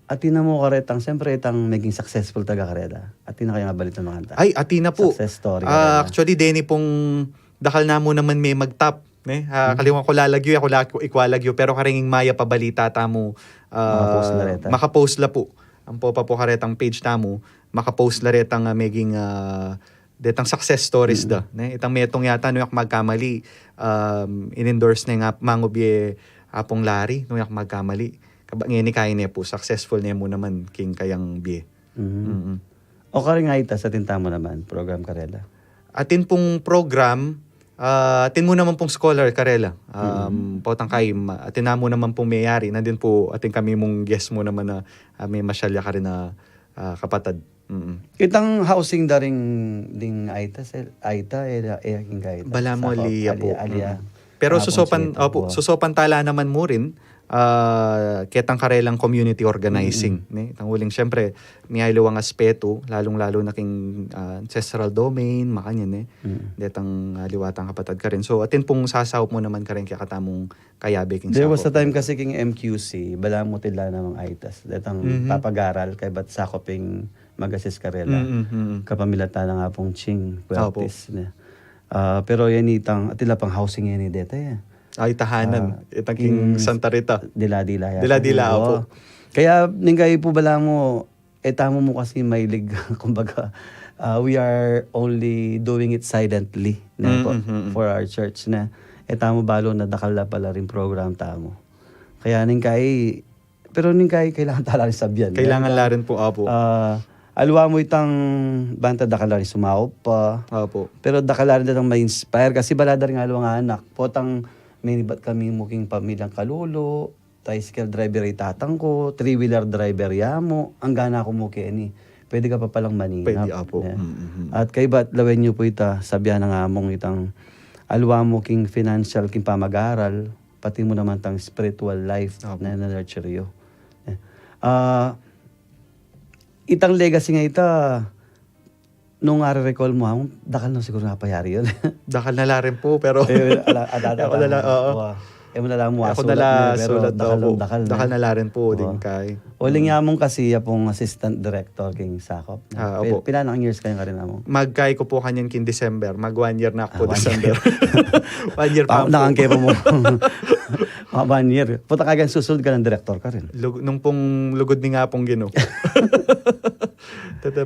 B: atina mo karetang, siyempre itang maging successful taga kareta. Atina kayo nga balita ng kanta.
C: Ay, atina po.
B: Success story.
C: Actually, Denny pong dakal na mo naman may mag-top. Kaliwan ko lalagyo, ako ikwalagyo, pero karinging maya pabalita tamo.
B: Makapost la reta.
C: Makapost la po. Ang po karetang page tamo, makapost la retang maging detang success stories da. Itang metong yata no yak magkamali, in-endorse na nga mangubye apong Larry, nung yak magkamali. Ngeni kaya niya po, successful niya mo naman king kayang biye.
B: O karing nga ita sa tinta mo naman, program Karela.
C: Atin pong program, atin mo naman pong scholar Karela. Pautang kay, atin na mo naman pong mayari. Nandun po, atin kami mong guest mo naman na may masyalya ka rin na kapatad.
B: Itang housing daring ding aita king gaita.
C: Bala mo liya po.
B: Alia.
C: Pero susopan tala naman mo rin, ketang karelang community organizing. Itang huling, syempre, may luwang aspeto, lalong-lalo na king ancestral domain, makanyan detang liwatang kapatad ka rin. So, atin pong sasawp mo naman ka rin kaya katamong kayabe king
B: There was a time kasi king MQC, bala mo tila namang aitas. Detang papag-aral, kay ba't sakoping magasis karela. Kapamilata na nga pong ching, practice. Pero yan itang, atila pang housing yan deta yan.
C: Ay, tahanan. Itang king Santa Rita.
B: Dila-dila.
C: Dila-dila po.
B: Kaya, ningay po bala mo, tamo mo kasi mailig, kumbaga, we are only doing it silently for our church na. Tamo balo na dakala pala rin program tamo. Kaya ningkay, pero ningkay kailangan talaga sabyan.
C: Kailangan la rin po, apo.
B: Alwa mo itang banta dakala rin sumaup pa.
C: Apo.
B: Pero dakala rin datang ma-inspire kasi balada rin nga alwa nga anak. Potang minibat kami muking pamilyang kalulo, tricycle driver ay tatang ko, three-wheeler driver yamo, ang gana ko muki ni. Pwede ka pa palang maninap.
C: Pwede, apo.
B: At kay bat lawen nyo po ita, sabihan na nga mong itang alwa mo king financial king pamag-aral, pati mo naman tang spiritual life na nurture yo. itang legacy nga ita, nung recall mo, dakal na siguro napayari yun.
C: Dakal na la rin po, pero Ako nala, oo.
B: mo nalang mo,
C: ako
B: sulat
C: nala
B: mo, pero
C: sulat
B: dakal
C: po.
B: dakal
C: Dakal na la rin po
B: Oo.
C: din kay.
B: Uling nga mong kasi pong assistant director king Sakop.
C: Opo.
B: Pilanang years kayo ka rin mo.
C: Magkay ko po kanyan kin December. Mag 1 year na po
B: 1
C: December. 1 year pa po.
B: Nakangke pa mo. 1 year. Puta ka gan susunod ka ng director ka rin.
C: Nung pong lugod ni nga pong Ginoo.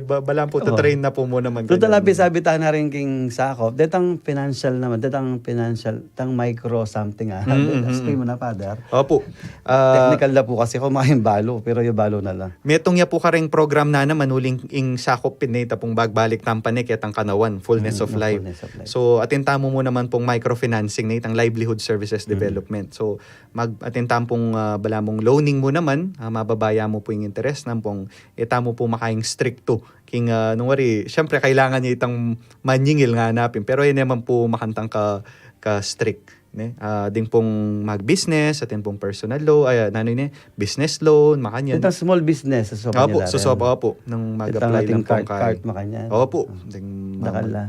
C: Balang po, tatrain na po muna man.
B: Pero talabi sabi tayo na rin king Sakop, detang financial naman, tang micro something Explain mo na, Father.
C: Opo.
B: Technical na po kasi kumain balo, pero yung balo na lang.
C: Metong ya po karing program na naman uling ing Sakop pinita pong bagbalik tampanek yatang kanawan, fullness of life.
B: Fullness of life.
C: So atintamo mo naman pong microfinancing na itang livelihood services development. So atintam pong balamong loaning mo naman, mababaya mo po yung interest nang pong itamo po makaing stricto king nung wari, syempre kailangan niya itang manyingil nga hanapin, pero yun naman po makantang ka strict. Ding pong mag-business, atin pong personal loan, business loan, makanyan.
B: Itang small business, sopa
C: Opo,
B: nila rin.
C: susopa po nung mag-apply ng pong
B: cart makanyan.
C: Opo, ding
B: Dakala.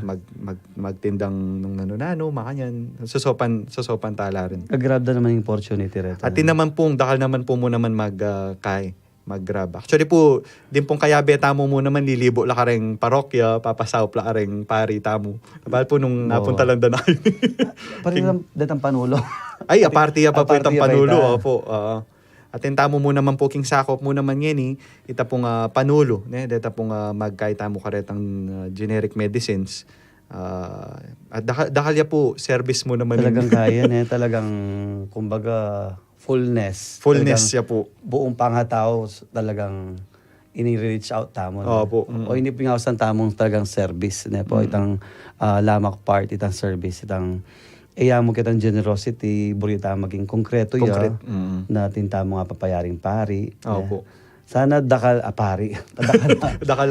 C: magtindang nung nano-nano, makanyan. Susopan tala rin.
B: Kagrab na naman yung opportunity rin.
C: Atin naman pong, dakal naman po mo naman mag-grab. Actually po, din pong kaya beta mo naman lilibo la ka rin parokya, papasawp la ka rin pari tamo. Kapal po nung napunta lang na kayo.
B: Parang datang panulo.
C: Ay, apartiya pa po
B: Apartiya
C: itang
B: pa
C: panulo.
B: ita.
C: Opo. Atin tamo mo naman po king Sakop mo naman yan ita pong panulo. Deta pong magkaita mo karetang generic medicines. At dakal ya po, service mo naman.
B: Talagang kaya talagang kumbaga fullness.
C: Fullness
B: Talagang
C: ya po.
B: buong pangatao talagang ini-reach out tamo.
C: Opo.
B: O hindi pingawasan tamong talagang service. Po, itang lamak part, itang service, itang mo kitang generosity, burita maging konkreto ya,
C: Concrete.
B: na tinta mo nga papayaring pari.
C: Opo.
B: Sana dakal, pari.
C: Dakal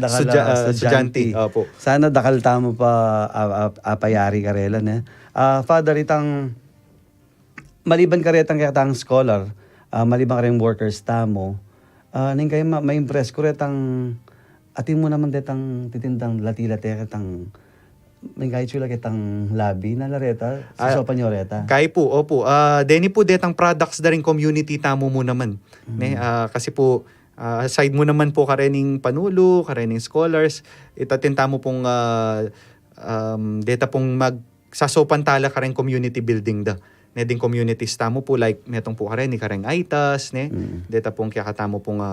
C: estudyante. Opo.
B: Sana dakal tamo pa apayari karelan. Father, itang maliban karetang katang scholar, maliban kareng workers tamo, ning kayo ma-impress ko retang atin mo naman detang titindang lati-lati katang may kahit sila kitang labi na lareta, sa panyoreta.
C: Kay po, opo. Deni po detang products da rin community tamo mo naman. Kasi po, aside mo naman po karening panulo, karening scholars, itatinta mo pong deta pong magsasopan tala kareng community building da. Neding communities tamo po like metong po karen ni kareng Aitas deta pong kaya katamo pong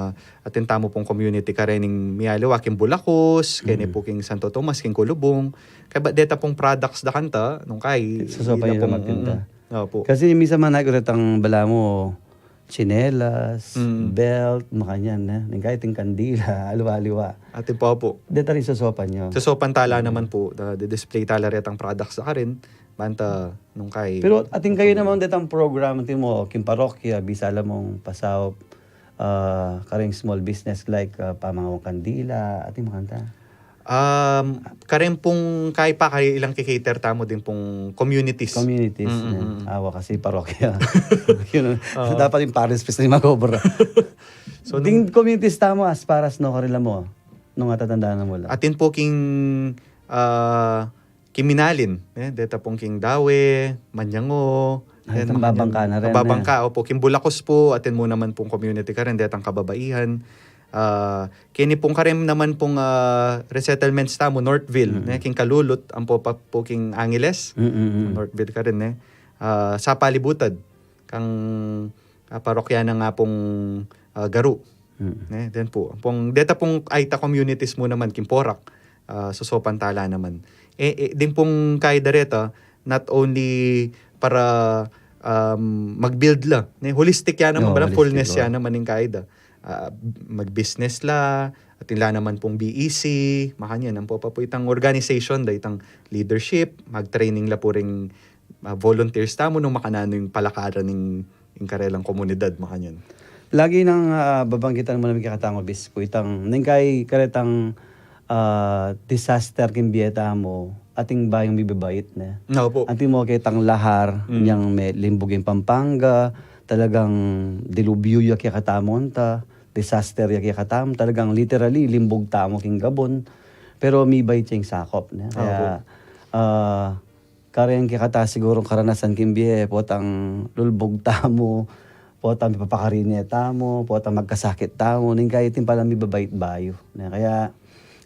C: atin tamo pong community karening Mialawa king Bulacos kene po king Santo Tomas king Kulubong kaya deta pong products da kanta nung kay
B: Susopa yun na magtinda.
C: Opo.
B: Kasi minsan man nagretang bala mo, chinelas, belt, makanyan kahit yung kandila, aliwa-aliwa.
C: Atin po.
B: Deta rin susopan nyo.
C: Sa sopan tala naman po, display tala retang products da karin banta nung kay.
B: Pero ating kayo naman detang program ating mo, king parokya, bisala mong pasaw, karing small business like pamangawang kandila, ating makanta.
C: Karen pong kay pa kay ilang kikater tamo din pong communities.
B: Communities. Awa kasi parokya. Yun, dapat yung pares pis na magobra. So, ding communities tamo as paras no karila mo, nung atatandaan na mo lang.
C: Atin po king Kiminalin, deta pong king Dawe, Manyango,
B: Ay, itong babangka na rin.
C: Babangka, opo. King Bulacos po, atin mo naman pong community ka rin, detang kababaihan. Kini pong karim naman pong resettlements tamo, Northville, king Kalulot, ang po king Angeles, Northville ka rin. Sa palibutad, kang parokya na nga pong Garu. Then po, deta pong Aita communities mo naman, king Porak, Susopan tala naman. Din pong kay Dareta, not only para mag-build la. Holistic yan naman,
B: holistic,
C: fullness yan naman yung kaida. Mag-business la, at ila naman pong BEC, makanyan, ang po itang organization, da itang leadership, mag-training la po ring volunteers tamo nung makanano yung palakaran ng karelang komunidad, makanyan.
B: Lagi nang babanggitan mo namin kakatango bispo, itang ningkay karetang disaster kin bieta mo, ating bayang bibibayit na.
C: No po.
B: Ating mo kitang lahar, niyang may limbugin Pampanga, talagang dilubyo ya kaya katamon ta, disaster yaki katam, talagang literally limbog tamo king Gabon, pero mibay ching sakop. Kaya, kareng kikata siguro karanasan kimbiye, potang lulbog tamo, potang mipapakarinye tamo, potang magkasakit tamo, ning kaya itin pala mibabait bayo. Kaya,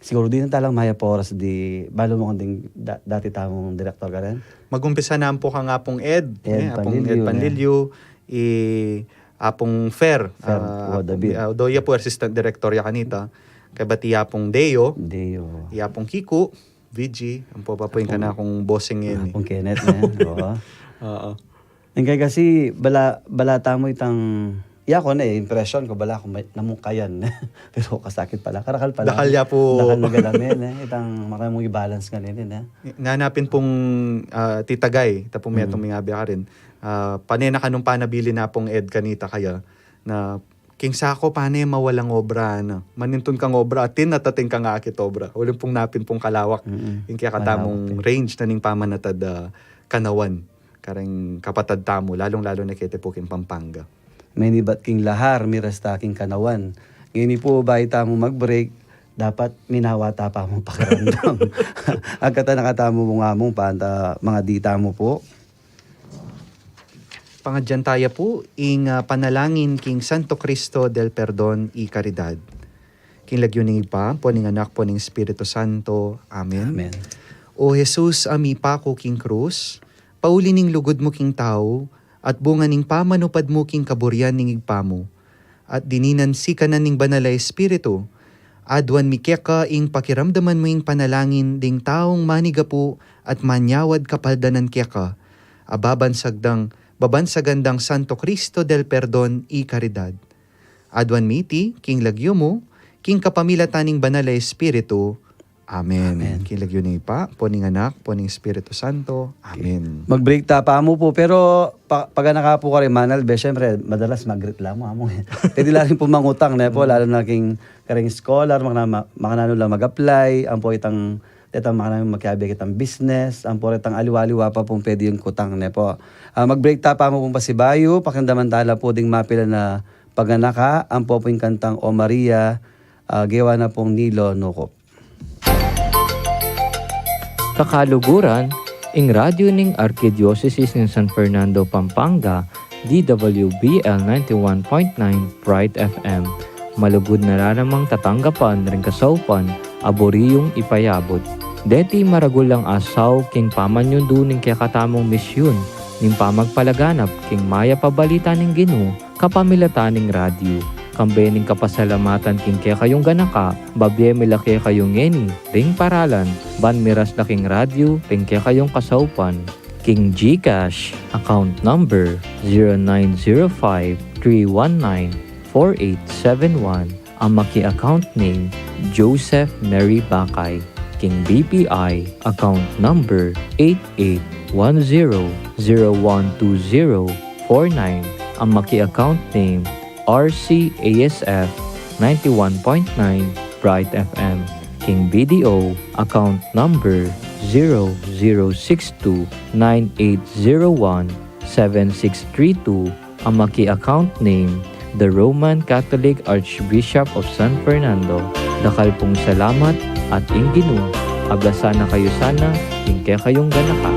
B: siguro din talang maya poras di, balo mo kanding dati tamong direktor ka rin?
C: Magumpisa na po ka nga pong Ed
B: Panlilio,
C: Ed Panlilio, apong Fer, Doya po, assistant director ya kanita, kay bati apong Deo, apong Kiku, VG, ang po pa po yung kana kong bossing yun.
B: Apong Kenneth na yan.
C: Oo.
B: Kaya kasi, balata mo itang, ko na impression ko, bala ko namungkayan. Pero kasakit pala, karakal pala.
C: Dakalya po.
B: Dakal na galamin, itang maraming i-balance ka nila.
C: Nanapin pong titagay, tapong may itong mga ka rin. Panena ka nung panabili na pong Ed kanita kaya, na king sako panay mawalang obra na. Manintun kang obra, atin natating kang akit obra. Uling pong napin pong kalawak. Yung kaya katamong range na ning pamanatad kanawan. Karang kapatad tamo, lalong-lalo na kete po king Pampanga.
B: May nibat king lahar, mirasta king kanawan. Ngayon po ba mo mag-break, dapat minawata pa mong pakiramdam. Agkata nakatamo mo nga mong panta, mga dita mo po.
C: Pangadyan tayo po, ing panalangin king Santo Cristo del Perdon y Caridad. King lagyuning pa, po ning anak po ning Espiritu Santo. Amen.
B: Amen.
C: O Jesus, ami pa ko king krus, pauli ning lugod mo king tao, at bunga ning pamanupad mo king kaburyan ning igpamo, at dininan sikanan ning banala Espiritu, adwan mikeka ing pakiramdaman mo ing panalangin ding taong manigapu at manyawad kapaldanan keka, babansagandang Santo Cristo del Perdon y Caridad. Adwan miti, king lagyo mo, king kapamilataning banala Espiritu. Amen. King lagyo ni pa, poning anak, poning Espiritu Santo. Amen.
B: Mag-break ta pa mo po, pero pag naka po ka rin, Manal, syempre, madalas mag-reklamo amo. Pwede lang rin po mangutang na po, lalo na king karing scholar, makanano lang mag-apply, ang po itang makanano magkabi kitang business, ang po itang aliwaliwa pa pong pwede yung kutang na po. Mag-break ta pa mo pong pasibayo, pakindamantala po ding mapila na paganaka, ang po yung kantang O Maria, gawa na pong Nilo Nukop.
E: Kakaluguran, ing radyo ning Arkidiocese ng San Fernando, Pampanga, DWBL 91.9 Bright FM. Malugod na raramang tatanggapan ring kasaupan, aboriyong ipayabot. Deti maragulang asaw king pamanyundo ning kakatamong misyon, ning pamagpalaganap king maya pabalita ning Ginoo, kapamilata ning radyo. Kambening kapasalamatan king kaya kayong ganaka, babye milaki kayong ngeni, ring paralan, ban miras laking radyo, ring kaya kayong kasaupan. King GCash, account number 0905-319-4871, ang maki-account name, Joseph Mary Bakay. King BPI, account number 8810012049, ang maki-accouaccount name, RCASF 91.9 Bright FM. King BDO, account number 006298017632, ang maki-account name, the Roman Catholic Archbishop of San Fernando. Dakal pong salamat at Ginoo, ablasana kayo sana, kaya kayong ganaka.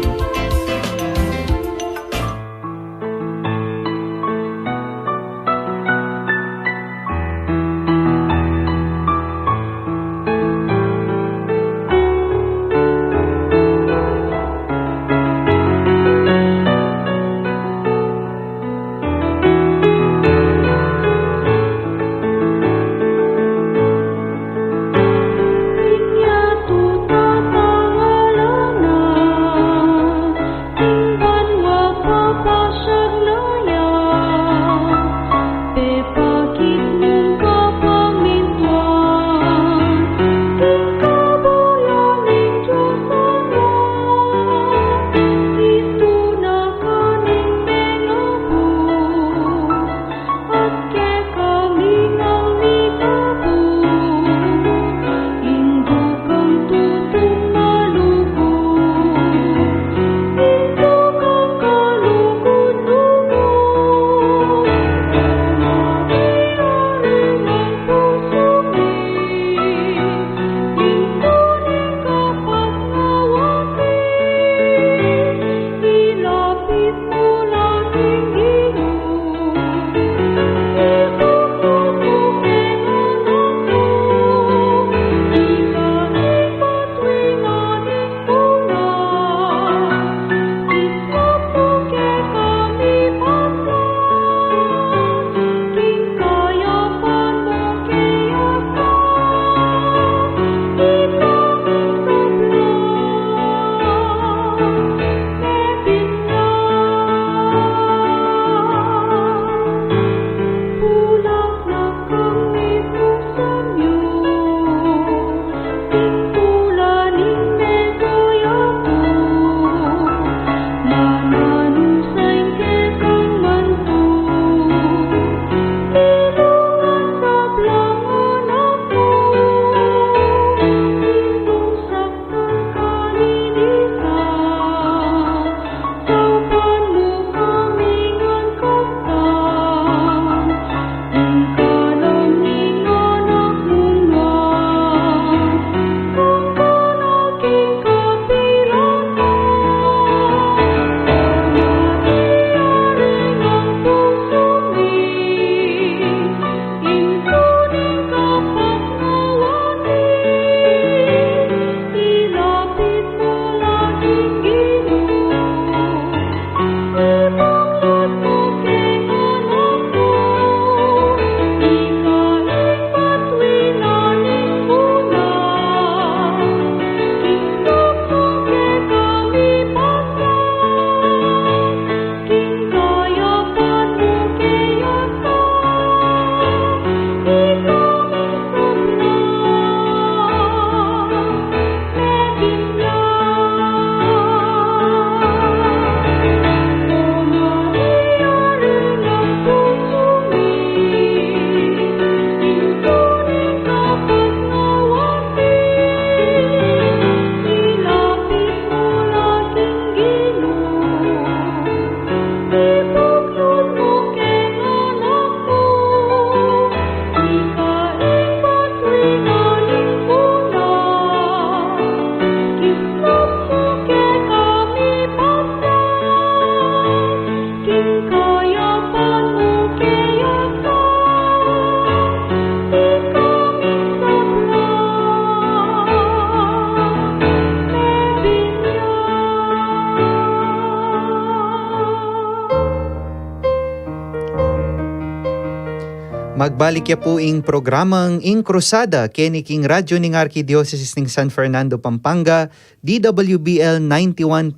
C: Magbalik ya po ing programang ing Crusada kini king radyo ning Arkidiocese ning San Fernando, Pampanga, DWBL 91.9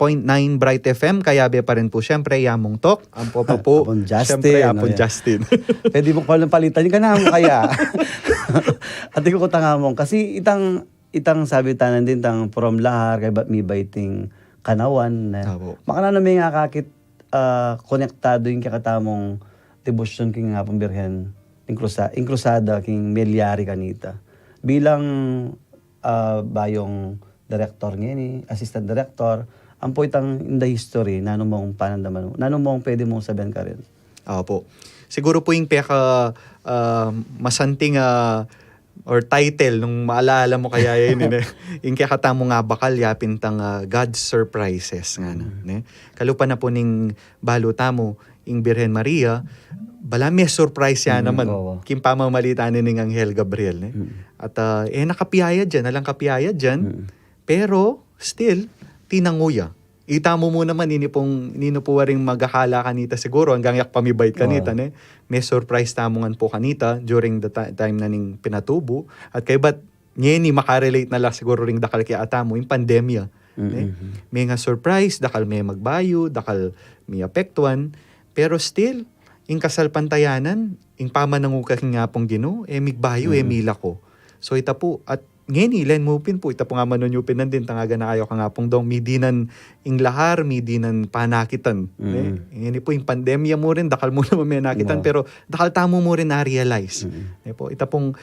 C: Bright FM. Kayabe pa rin po syempre Yamong Tok. Ampo pa po.
B: Apon Justin,
C: Syempre Apon
B: oh, yeah.
C: Justin.
B: Pwede mo palang palitan ka na mo kaya. At ko tanga mo kasi itang sabi tanan din tang from lahar kay mi baiting kanawan na.
C: Apo.
B: Makana na may nga kakit konektado yung kakatamong devotion king nga pong Birhen Crusada king Melyari kanita. Bilang bayong director ngayon ni assistant director, ang po itang in the history nano mong panandaman mo. Nano mong pwede mong sabihan ka rin.
C: Opo. Siguro po yung peka masanting or title nung maalala mo kaya yun yung kaya katamo nga bakal yapin tang God's Surprises nga na. Ne? Kalupa na po ning balutamo ing Birhen Maria, bala may surprise yan naman.
B: Oo.
C: Kim pamamalita ni ning Anghel Gabriel. Ne? At nakapiyaya dyan, nalang kapiyaya dyan, pero still, tinanguya. Itamo mo naman, nino po waring maghahala kanita siguro, hanggang yak pamibait kanita. Ne? May surprise tamongan po kanita during the time na ning pinatubo. At kay ba't ni makarelate na lang siguro ring dakal kaya atamo, yung pandemya. Ne? May nga surprise, dakal may magbayo, dakal may apektuan, pero still, yung kasal pantayanan, yung pamananguka nga pong Ginoo, migbayo, mila ko. So ita po, at ngayon, ilan mo pin po, ita po nga manonyupin din, tangaga na kayo ka nga pong dong, midinan ing lahar, midinan panakitan. Ngayon po, yung pandemya mo rin, dakal mo naman may nakitan, pero dakal tamo mo rin na-realize. Po, ita pong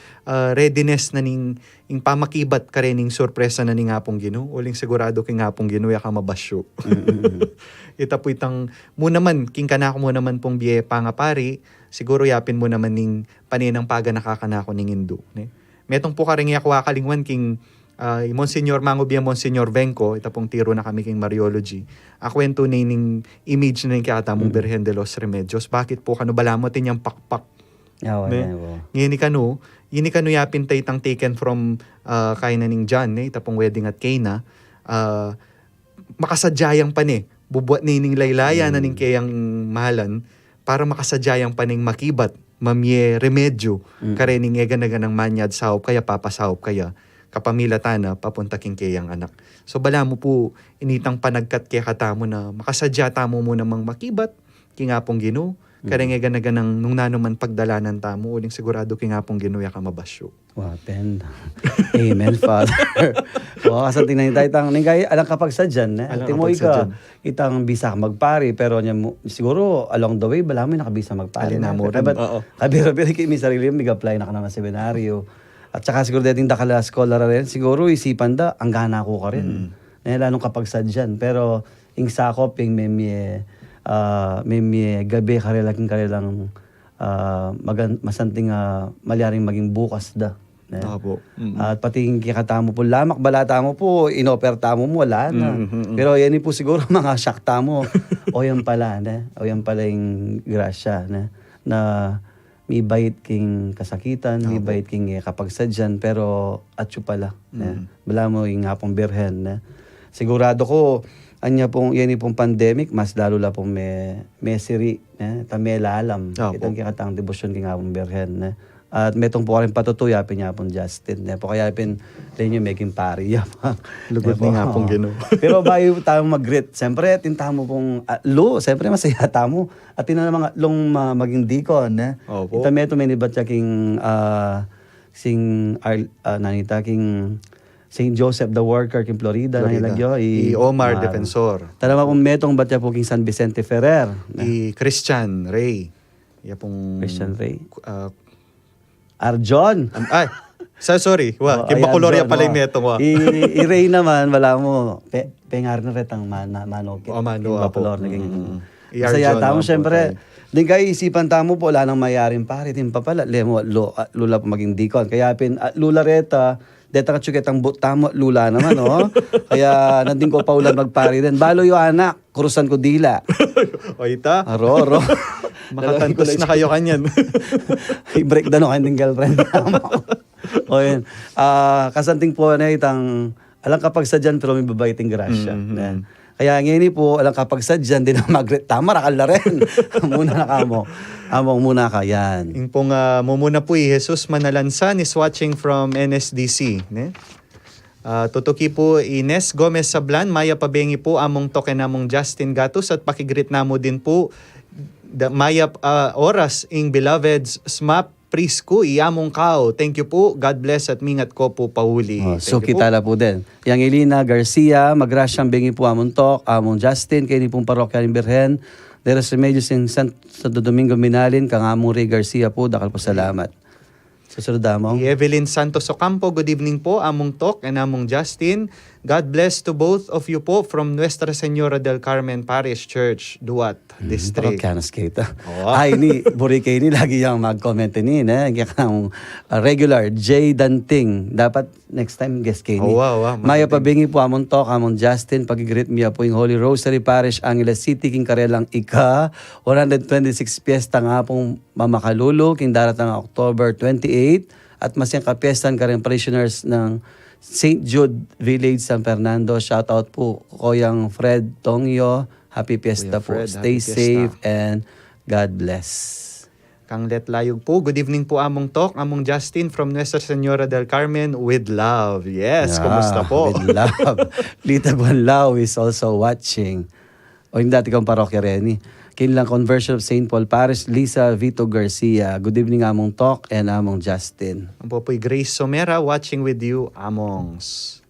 C: readiness na ning pamakibat ka rin ning sorpresa na ning nga pong Ginoo, uling sigurado king nga pong Ginoo, ka mabasyo. Ita po itang, mo naman, king kanako mo naman pong biye pangapari, siguro yapin mo naman ning paninang paga nakakanako ning Hindu. Metong po karing yakwa kalingwan king Monsignor Mangobia, Monsignor Venco, ita pong tiro na kami king Mariology. Akwento na ning image na ning katamong Birhen de los Remedios. Bakit po kano balamotin yung pakpak? Ngayon ni kano yapin tay tang taken from kay na ning John, ita pong wedding at Cana. Makasadyayang pa ni, bubuat ni ning laylaya na ning kayang mahalan, para makasadyayang pa ning makibat, mamye remedyo, karening egan-egan ng manyad sahop kaya papasahop kaya, kapamilatana papunta king kayang anak. So bala mo po, initang panagkat kaya katamo na makasadya tamo mo namang makibat, kingapong Ginoo, kareng egan-egan ng nung nanuman pagdalanan tamo, uling sigurado kingapong Ginoo ya ka mabasyo.
B: Wow, tenda. Amen, Father. Kasi tingnan tayo itang, ningkay, alang kapag sadyan, timoy ka, itang bisa magpari, pero niya siguro, along the way, bala mo nakabisa magpari.
C: Alin na mo rin.
B: Kabiro-biro kayo, may sarili, mag-apply na ka naman sa seminaryo. At saka siguro dating dakala scholar rin, siguro isipan da, ang gana ko ka rin. Lalong kapag sadyan. Pero, yung sakop, yung may gabi karilang masanting malyaring maging bukas da. At pati yung kikatamo po, lamak balata mo po, inoperta mo wala na. Pero yan po siguro mga syakta mo. O yan pala, o yan pala yung grasya na may bait king kasakitan, may bait king kapagsadyan, pero atyo pala. Bala mo yung hapong Birhen. Sigurado ko, anya pong yan pong pandemic, mas lalo la pong may siri, tamela alam. Itang kikatang devotion king hapong Birhen. At metong po rin patutuyapin niya pong Justin. Po kaya pin rin yung making pari.
C: Lugod ni nga pong Ginoo.
B: Pero bago tayo mag-greet, siyempre tintamo pong siyempre masaya tamo. At tina na mga long maging dikon. Ita meto may nibat siya king nanita king St. Joseph the Worker king Florida. Nangilagyo.
C: Omar Defensor.
B: Talama pong metong batya po king San Vicente Ferrer.
C: Christian Ray.
B: Christian Ray. Arjon.
C: Sorry. Kibakuloria pala yung metong.
B: I-Ray naman, wala mo. Pengar na retang manokit.
C: Mano.
B: Bakulor. Masaya tamo, syempre. Din kayo isipan tamo po, wala nang mayaring pare. Din pa pala, lula po maging dikon. Kaya lula reta, deta ka tsukit ang tamo, lula naman, Kaya nanding ko paulan magpari din. Balo yung anak, kurusan ko dila.
C: O ita?
B: Aro.
C: Makatantos na kayo kanyan.
B: I-break down ako yung girlfriend. O yun. Kasanting po na itang, alang kapag sadyan, pero may babaiting grasya. Kaya ngayon po, alang kapag sadyan, din ang tama, rakal na rin. Muna na kamo. Among muna ka, yan.
C: Yung pong mumuna po Jesus Manalansan is watching from NSDC. Ne? Tutuki po Ines Gomez Sablan, Maya Pabengi po, among token among Justin Gatus at pakigrit namo din po Maya Oras ing beloveds SMAP Prisco, iamong kao. Thank you po. God bless at mingat ko po pauli.
B: So
C: Thank you
B: kita la po din. Yang Elina Garcia, magrasyang bengi po among tok, among Justin, kay ni pong parokya ng Birhen, Deros Remedios in Santo Domingo Minalin, kang among Ray Garcia po, dakal po salamat. Susunod damong.
C: Evelyn Santos Ocampo, good evening po, among Tok and among Justin. God bless to both of you po from Nuestra Señora del Carmen Parish Church, Duat District.
B: Parokyanas kita.
C: Oo.
B: Ay, ni, Boricay ni, lagi yung mag-comment ni, kaya kang regular, J. Danting. Dapat next time guest kayo ni.
C: Wow.
B: Maya Pabingi po among Tok, among Justin, pagigreet miya po yung Holy Rosary Parish, Angeles City, king karelang ika, 126 piyesta nga pong mamakalulu, king darat ng October 28, at masyang kapiestan ka rin parishioners ng St. Jude Village, San Fernando. Shoutout po, Koyang Fred Tongyo. Happy Fiesta
C: Kuya
B: po.
C: Fred,
B: Stay
C: happy fiesta.
B: safe and God bless.
C: Kang Let Layog po, good evening po among Tok, among Justin from Nuestra Señora del Carmen with love. Yes, kumusta po?
B: With love. Lita Guanlao is also watching. O yung dati kang parokya rin. Kinlang Conversion of St. Paul Parish, Lisa Vito Garcia. Good evening among Tok and among Justin.
C: Ang po po'y Grace Somera watching with you amongs.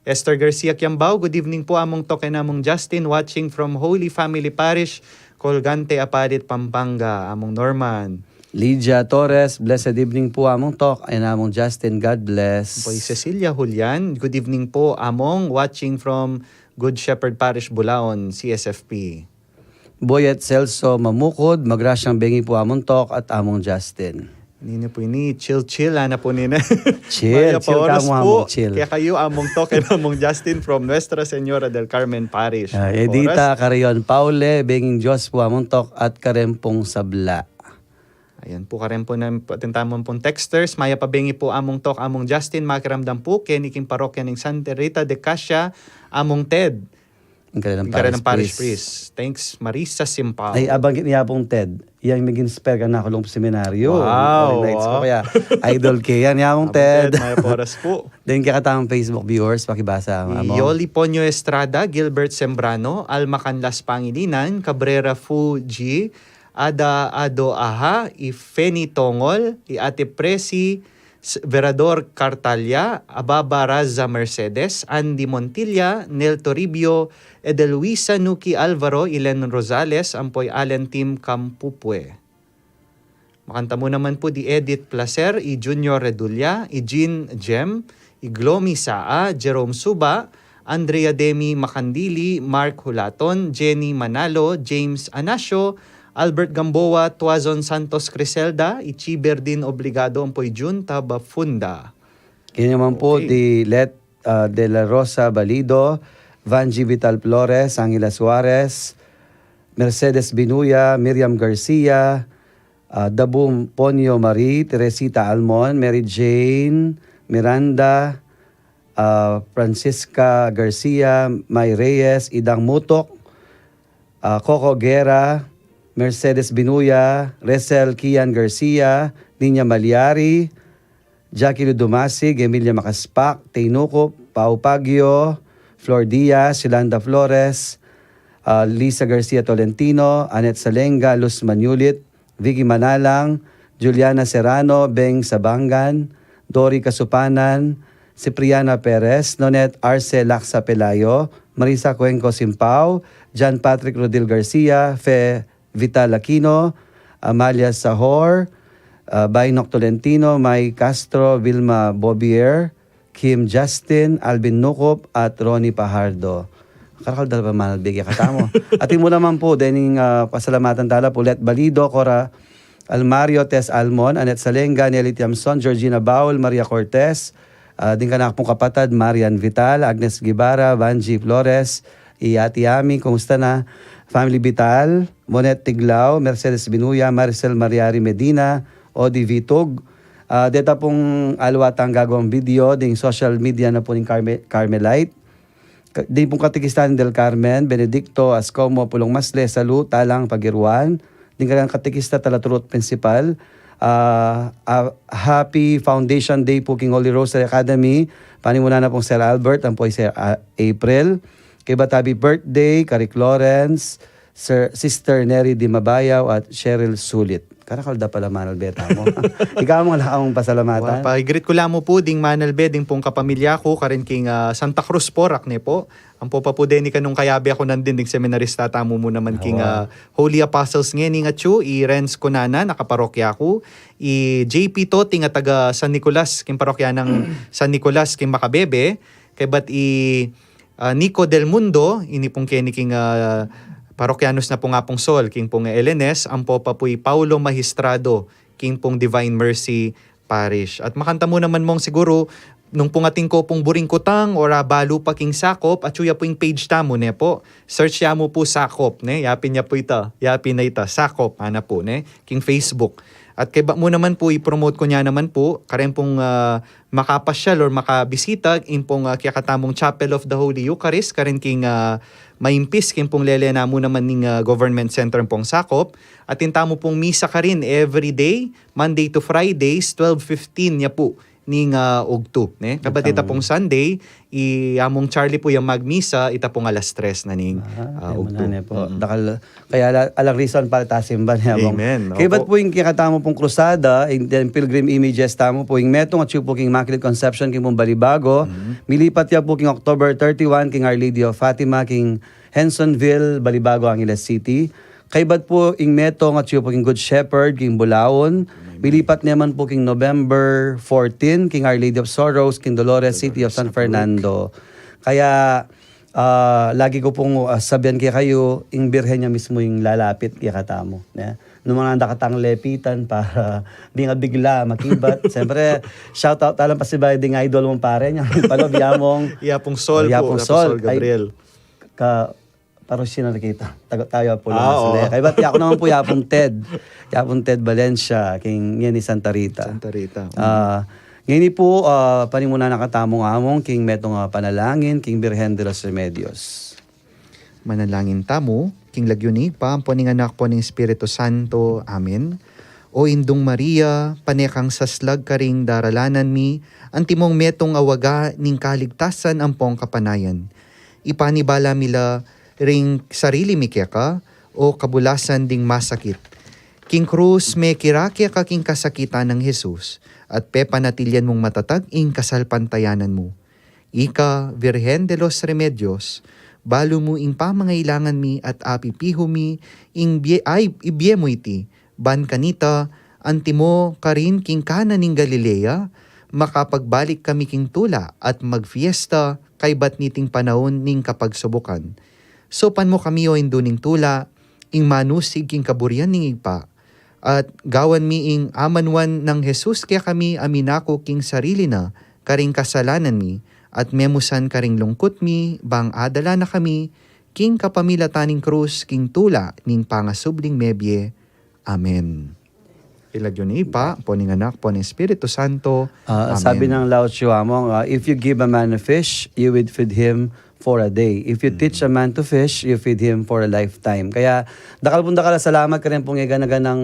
C: Esther Garcia Kiambao, good evening po among Tok and among Justin watching from Holy Family Parish, Colgante, Apalit, Pampanga, among Norman.
B: Lydia Torres, blessed evening po among Tok and among Justin. God bless.
C: Po'y Cecilia Julian, good evening po among watching from Good Shepherd Parish, Bulaon, CSFP.
B: Boyet Celso Mamukod, magrasyang bengi po among Tok at among Justin.
C: Nina po ini, chill, ana po nina.
B: Chill,
C: Maya
B: chill
C: Paoras
B: ka mo,
C: po.
B: among chill.
C: Kaya kayo among Tok and among Justin from Nuestra Señora del Carmen Parish.
B: Edita Carayon Paule, benging Diyos po among Tok at karempong sabla.
C: Ayan po karen po ng patintamon pong texters. Maya Pabengi po among Tok, among Justin. Makiramdam po, Keniking Parokya ng Santa Rita de Casia, among Ted.
B: Ang
C: Karenang Parish Priest. Thanks, Marisa Simpao.
B: Ay, abangit niya pong Ted. Yang nag-inspire ka na kulong seminaryo.
C: Wow,
B: Nights ko
C: wow.
B: kaya, idol kaya niya pong
C: Among
B: Ted.
C: Maya Poras po.
B: Then kaya katamang Facebook viewers, pakibasa mo.
C: Yoli Ponyo Estrada, Gilbert Sembrano, Alma Canlas Pangilinan, Cabrera Fuji, Ada Ado Aha, Ifeni Tongol, Ate Presi, Verador Cartalia, Ababa Raza Mercedes, Andy Montilla, Nel Toribio, Edelwisa Nuki Alvaro, Ilen Rosales, Ampoy Allen Team Campupue. Makanta mo naman po di Edith Placer, i Junior Redulla, i Jean Jem, i Glomi Saa, Jerome Suba, Andrea Demi Macandili, Mark Hulaton, Jenny Manalo, James Anasio, Albert Gamboa, Tuazon Santos Criselda, Ichi Berdin Obligado, Ampoy Jun Tabafunda.
B: Kaya naman po,
C: Okay.
B: di Let De La Rosa Balido, Vanji Vital Flores, Angela Suarez, Mercedes Binuya, Miriam Garcia, Dabum Ponyo Marie, Teresita Almon, Mary Jane, Miranda, Francisca Garcia, May Reyes, Idang Mutok, Coco Guerra, Mercedes Binuya, Resel Kian Garcia, Ninya Malyari, Jackie Ludumasig, Emilia Makaspak, Teinuko, Pau Pagyo, Flor Diaz, Yolanda Flores, Lisa Garcia Tolentino, Anet Salenga, Luz Manulit, Vicky Manalang, Juliana Serrano, Beng Sabangan, Dory Kasupanan, Cipriana Perez, Nonet Arce Laksa Pelayo, Marisa Cuenco Simpao, John Patrick Rodil Garcia, Fe Vital Aquino, Amalia Sahor, Bainok Tolentino, May Castro, Vilma Bobier, Kim Justin, Alvin Nukop, at Ronnie Pajardo. Karakaldal pa man, bigyan katamo. Ating mo naman po, dining pasalamatan tala po, Let Balido, Cora Almario, Tess Almon, Anet Salenga, Nelly Tiamson, Georgina Baul, Maria Cortez, din ka na pong kapatad, Marian Vital, Agnes Gibara, Vanji Flores, Iyati Ami, kumusta na? Family Vital, Monet Tiglao, Mercedes Binuya, Maricel Mariari Medina, Odi Vitog. Deta pong alwatang gagawang video ding social media na po ng Carmelite. Din pong Katikistan del Carmen, Benedicto, Ascomo, Pulong Masle, Salu, Talang, Pagirwan, din kang katikista talaturot principal. Happy Foundation Day po King Holy Rosary Academy. Panimula na pong Sir Albert, ang po ay Sir April. Kay Batabi birthday, Karik Lawrence, Sister Neri Di Mabayaw at Cheryl Sulit. Karakalda pala Manal Beta mo. Ikaw mong lakamong pasalamatan.
C: Pag-greet ko lang mo po ding Manal Beding pong kapamilya ko karin king Santa Cruz po rakne po. Ang po pa po din kanung kayabi ako nandin ding seminarista tamo mo naman king Holy Apostles ngeni nga chu i Renz Kunana nakaparokya ko i JP Toting at taga San Nicolas king parokya ng San Nicolas king Makabebe kay bat i Nico Del Mundo ini pong keni king Parokyanos na po nga pong Sol, king pong LNS, ang po pa po'y Paulo Magistrado, king pong Divine Mercy Parish. At makanta mo naman mong siguro, nung pungating ko pong buringkutang, ora balo pa king sakop, at suya po yung page tamo, ne po. Search ya mo po sakop, ne? Yapin niya po ita, yapin na ita, sakop, ana po, ne? King Facebook. At kay ba mo naman po, i-promote ko niya naman po, karen pong makapasyal or makabisita, in pong kiyakatamong Chapel of the Holy Eucharist, karen king maimpis, king pong lele na mo naman ning government center pong sakop, at intamo pong misa ka rin every day, Monday to Fridays, 12:15 niya po, ning ugto. Ne? Kabat ita pong Sunday, among Charlie po yung magmisa, ita pong alas 3 na ning ugto.
B: Po. Kaya alang reason para tasimba niya.
C: Amen.
B: Kaya ba't po yung kikatamo pong krusada, yung pilgrim images tamo po, yung metong at siyo po king Immaculate Conception, king pong Balibago, milipat ya po king October 31, king Our Lady of Fatima, king Hensonville, Balibago, Angeles City. Kaya ba't po yung metong at siyo po king Good Shepherd, king Bulaon, milipat naman po king November 14, king Our Lady of Sorrows, king Dolores, City of San Fernando. Kaya lagi ko pong sabihan kaya kayo, yung birhen niya mismo yung lalapit kaya katamo. Yeah? Nung mga nakatang lepitan para di nga bigla makibat. Siyempre, shout out talang pasibay ding idol mong pare niya. Palog yamong
C: Yapong Sol po,
B: Yapong Sol.
C: Gabriel.
B: Parang siya nakikita. Tayo po lang sila. Kaya ba't ako naman po Yapong Ted. Yapong Ted Valencia, king ni Santa Rita.
C: Santa Rita.
B: Ngayon po, panimuna nakatamong among, king metong panalangin, king Birhen de los Remedios.
C: Manalangin tamo, king lagyuni pa, ang poning anak po ng Espiritu Santo. Amen. O Indong Maria, panekang saslag karing daralanan mi, antimong metong awaga ning kaligtasan ampong kapanayan. Ipanibala mila ring sarili mi keka, o kabulasan ding masakit. King Cruz me kirakya ka king kasakitan ng Jesus, at pepanatilyan mong matatag ing kasalpantayanan mo. Ika, Virgen de los Remedios, balo mo ing pamangailangan mi at apipiho mi ing ibye mo iti, ban kanita, antimo karin king kana ning Galilea, makapagbalik kami king tula at magfiesta kay batniting panahon ning kapagsubukan. Sopan mo kami o induning tula, ing manusig king kaburian ning igpa, at gawan mi ing amanwan ng Jesus kaya kami aminako king sarili na, karing kasalanan mi, at memusan karing lungkot mi, bang adala na kami, king kapamilataning krus, king tula, ning pangasubling mebye. Amen. Ilagyon ni Ipa, poning anak, poning Espiritu Santo. Amen.
B: Sabi ng Lao Tzu Among, if you give a man a fish, you would feed him for a day. If you teach a man to fish, you feed him for a lifetime. Kaya, dakal salamat ka rin pong ng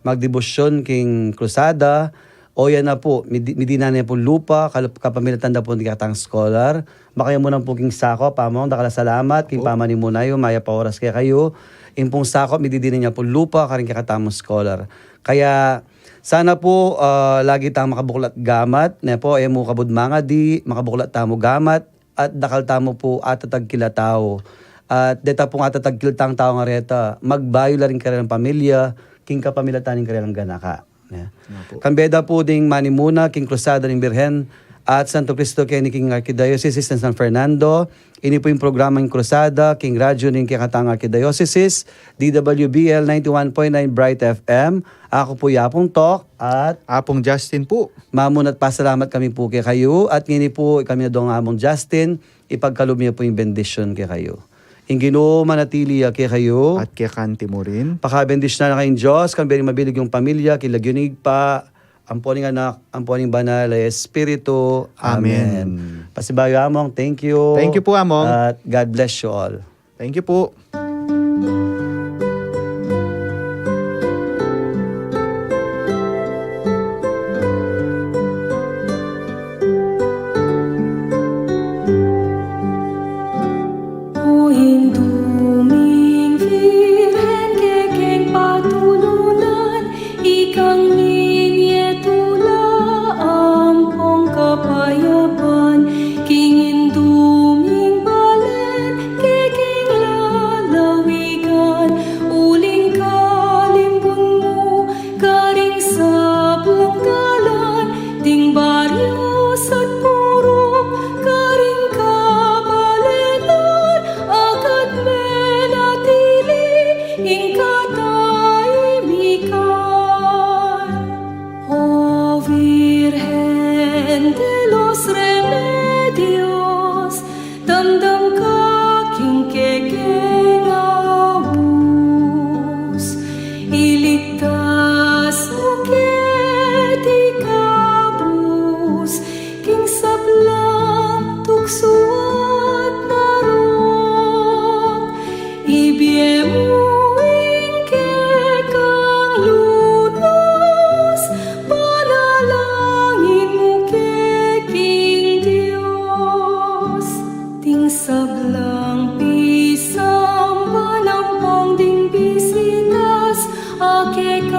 B: magdebosyon king krusada, o yan na po, midina na po lupa, kapamilatan na po hindi katang scholar, makaya mo na po king sako, pamong, dakal salamat, king pamani mo na yun, maya pa oras kaya kayo, yung pong sako, mididina niya po lupa, karing kakatamong scholar. Kaya, sana po, lagi tayong makabuklat gamat, na po, mo kabudmanga di, makabuklat tamo gamat, at dakal tamo po atatag kila tao. At deta pong atatag kiltang tao nga reta, magbayo la rin ka rin ng pamilya, king kapamilatanin ka rin ng ganaka. Yeah. Kambeda po ding manimuna, king Cruzada ng Birhen, at Santo Cristo kay ni King Archdiocese ng San Fernando. Ini po yung programang Cruzada, King Radyo ng Kikatang Archdiocese, DWBL 91.9 Bright FM. Ako po Yapong Tok at
C: Apong Justin po.
B: mamun at pasalamat kami po kay kayo. At ngini po kami na doon among Justin, ipagkalumya po yung bendisyon kay kayo. Ginoo manatili kay kayo.
C: At kaya kanti mo rin.
B: Pakabendish na kayong Diyos, kambering mabilig yung pamilya, kilagyonig pa, ang poning anak, ang poning banal, Espiritu. Amen. Pasibayo Among, thank you.
C: Thank you po, Among.
B: At God bless you all.
C: Thank you po.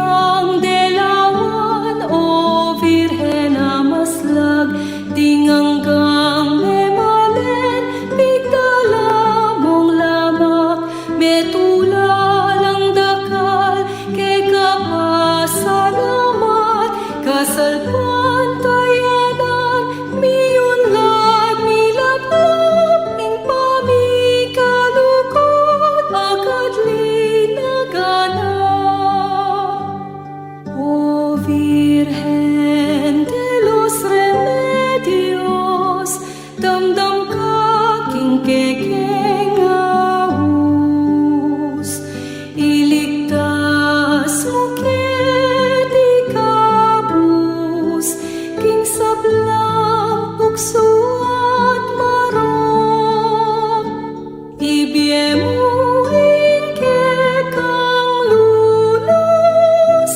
A: kang delawan, o Virhen na maslag, dinganggang memalen, bigdala mong lamak, metulalang dakal, ke kapasalamat, kasalpan tayanan, miyunlad, milaplap, ing pamikalukot, agad linagana. O Virgen de los Remedios, damdam ka king kekeng awus, iligtas mo kedi kabus, king sablang pukso at marok, ibiemu ingke kang lunas,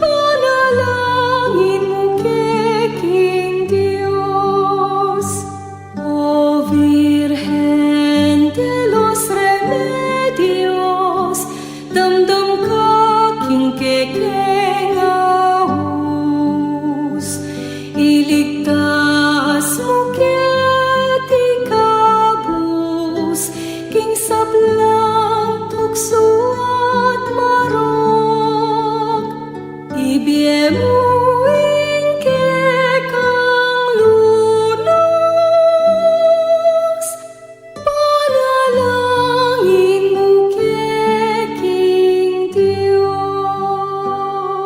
A: panalangin mo keking Diyos. O Virgen de los Remedios, damdam ka king kekeng awus, iligtas mo keti kabus, king sablang tukso at marok, ibiemu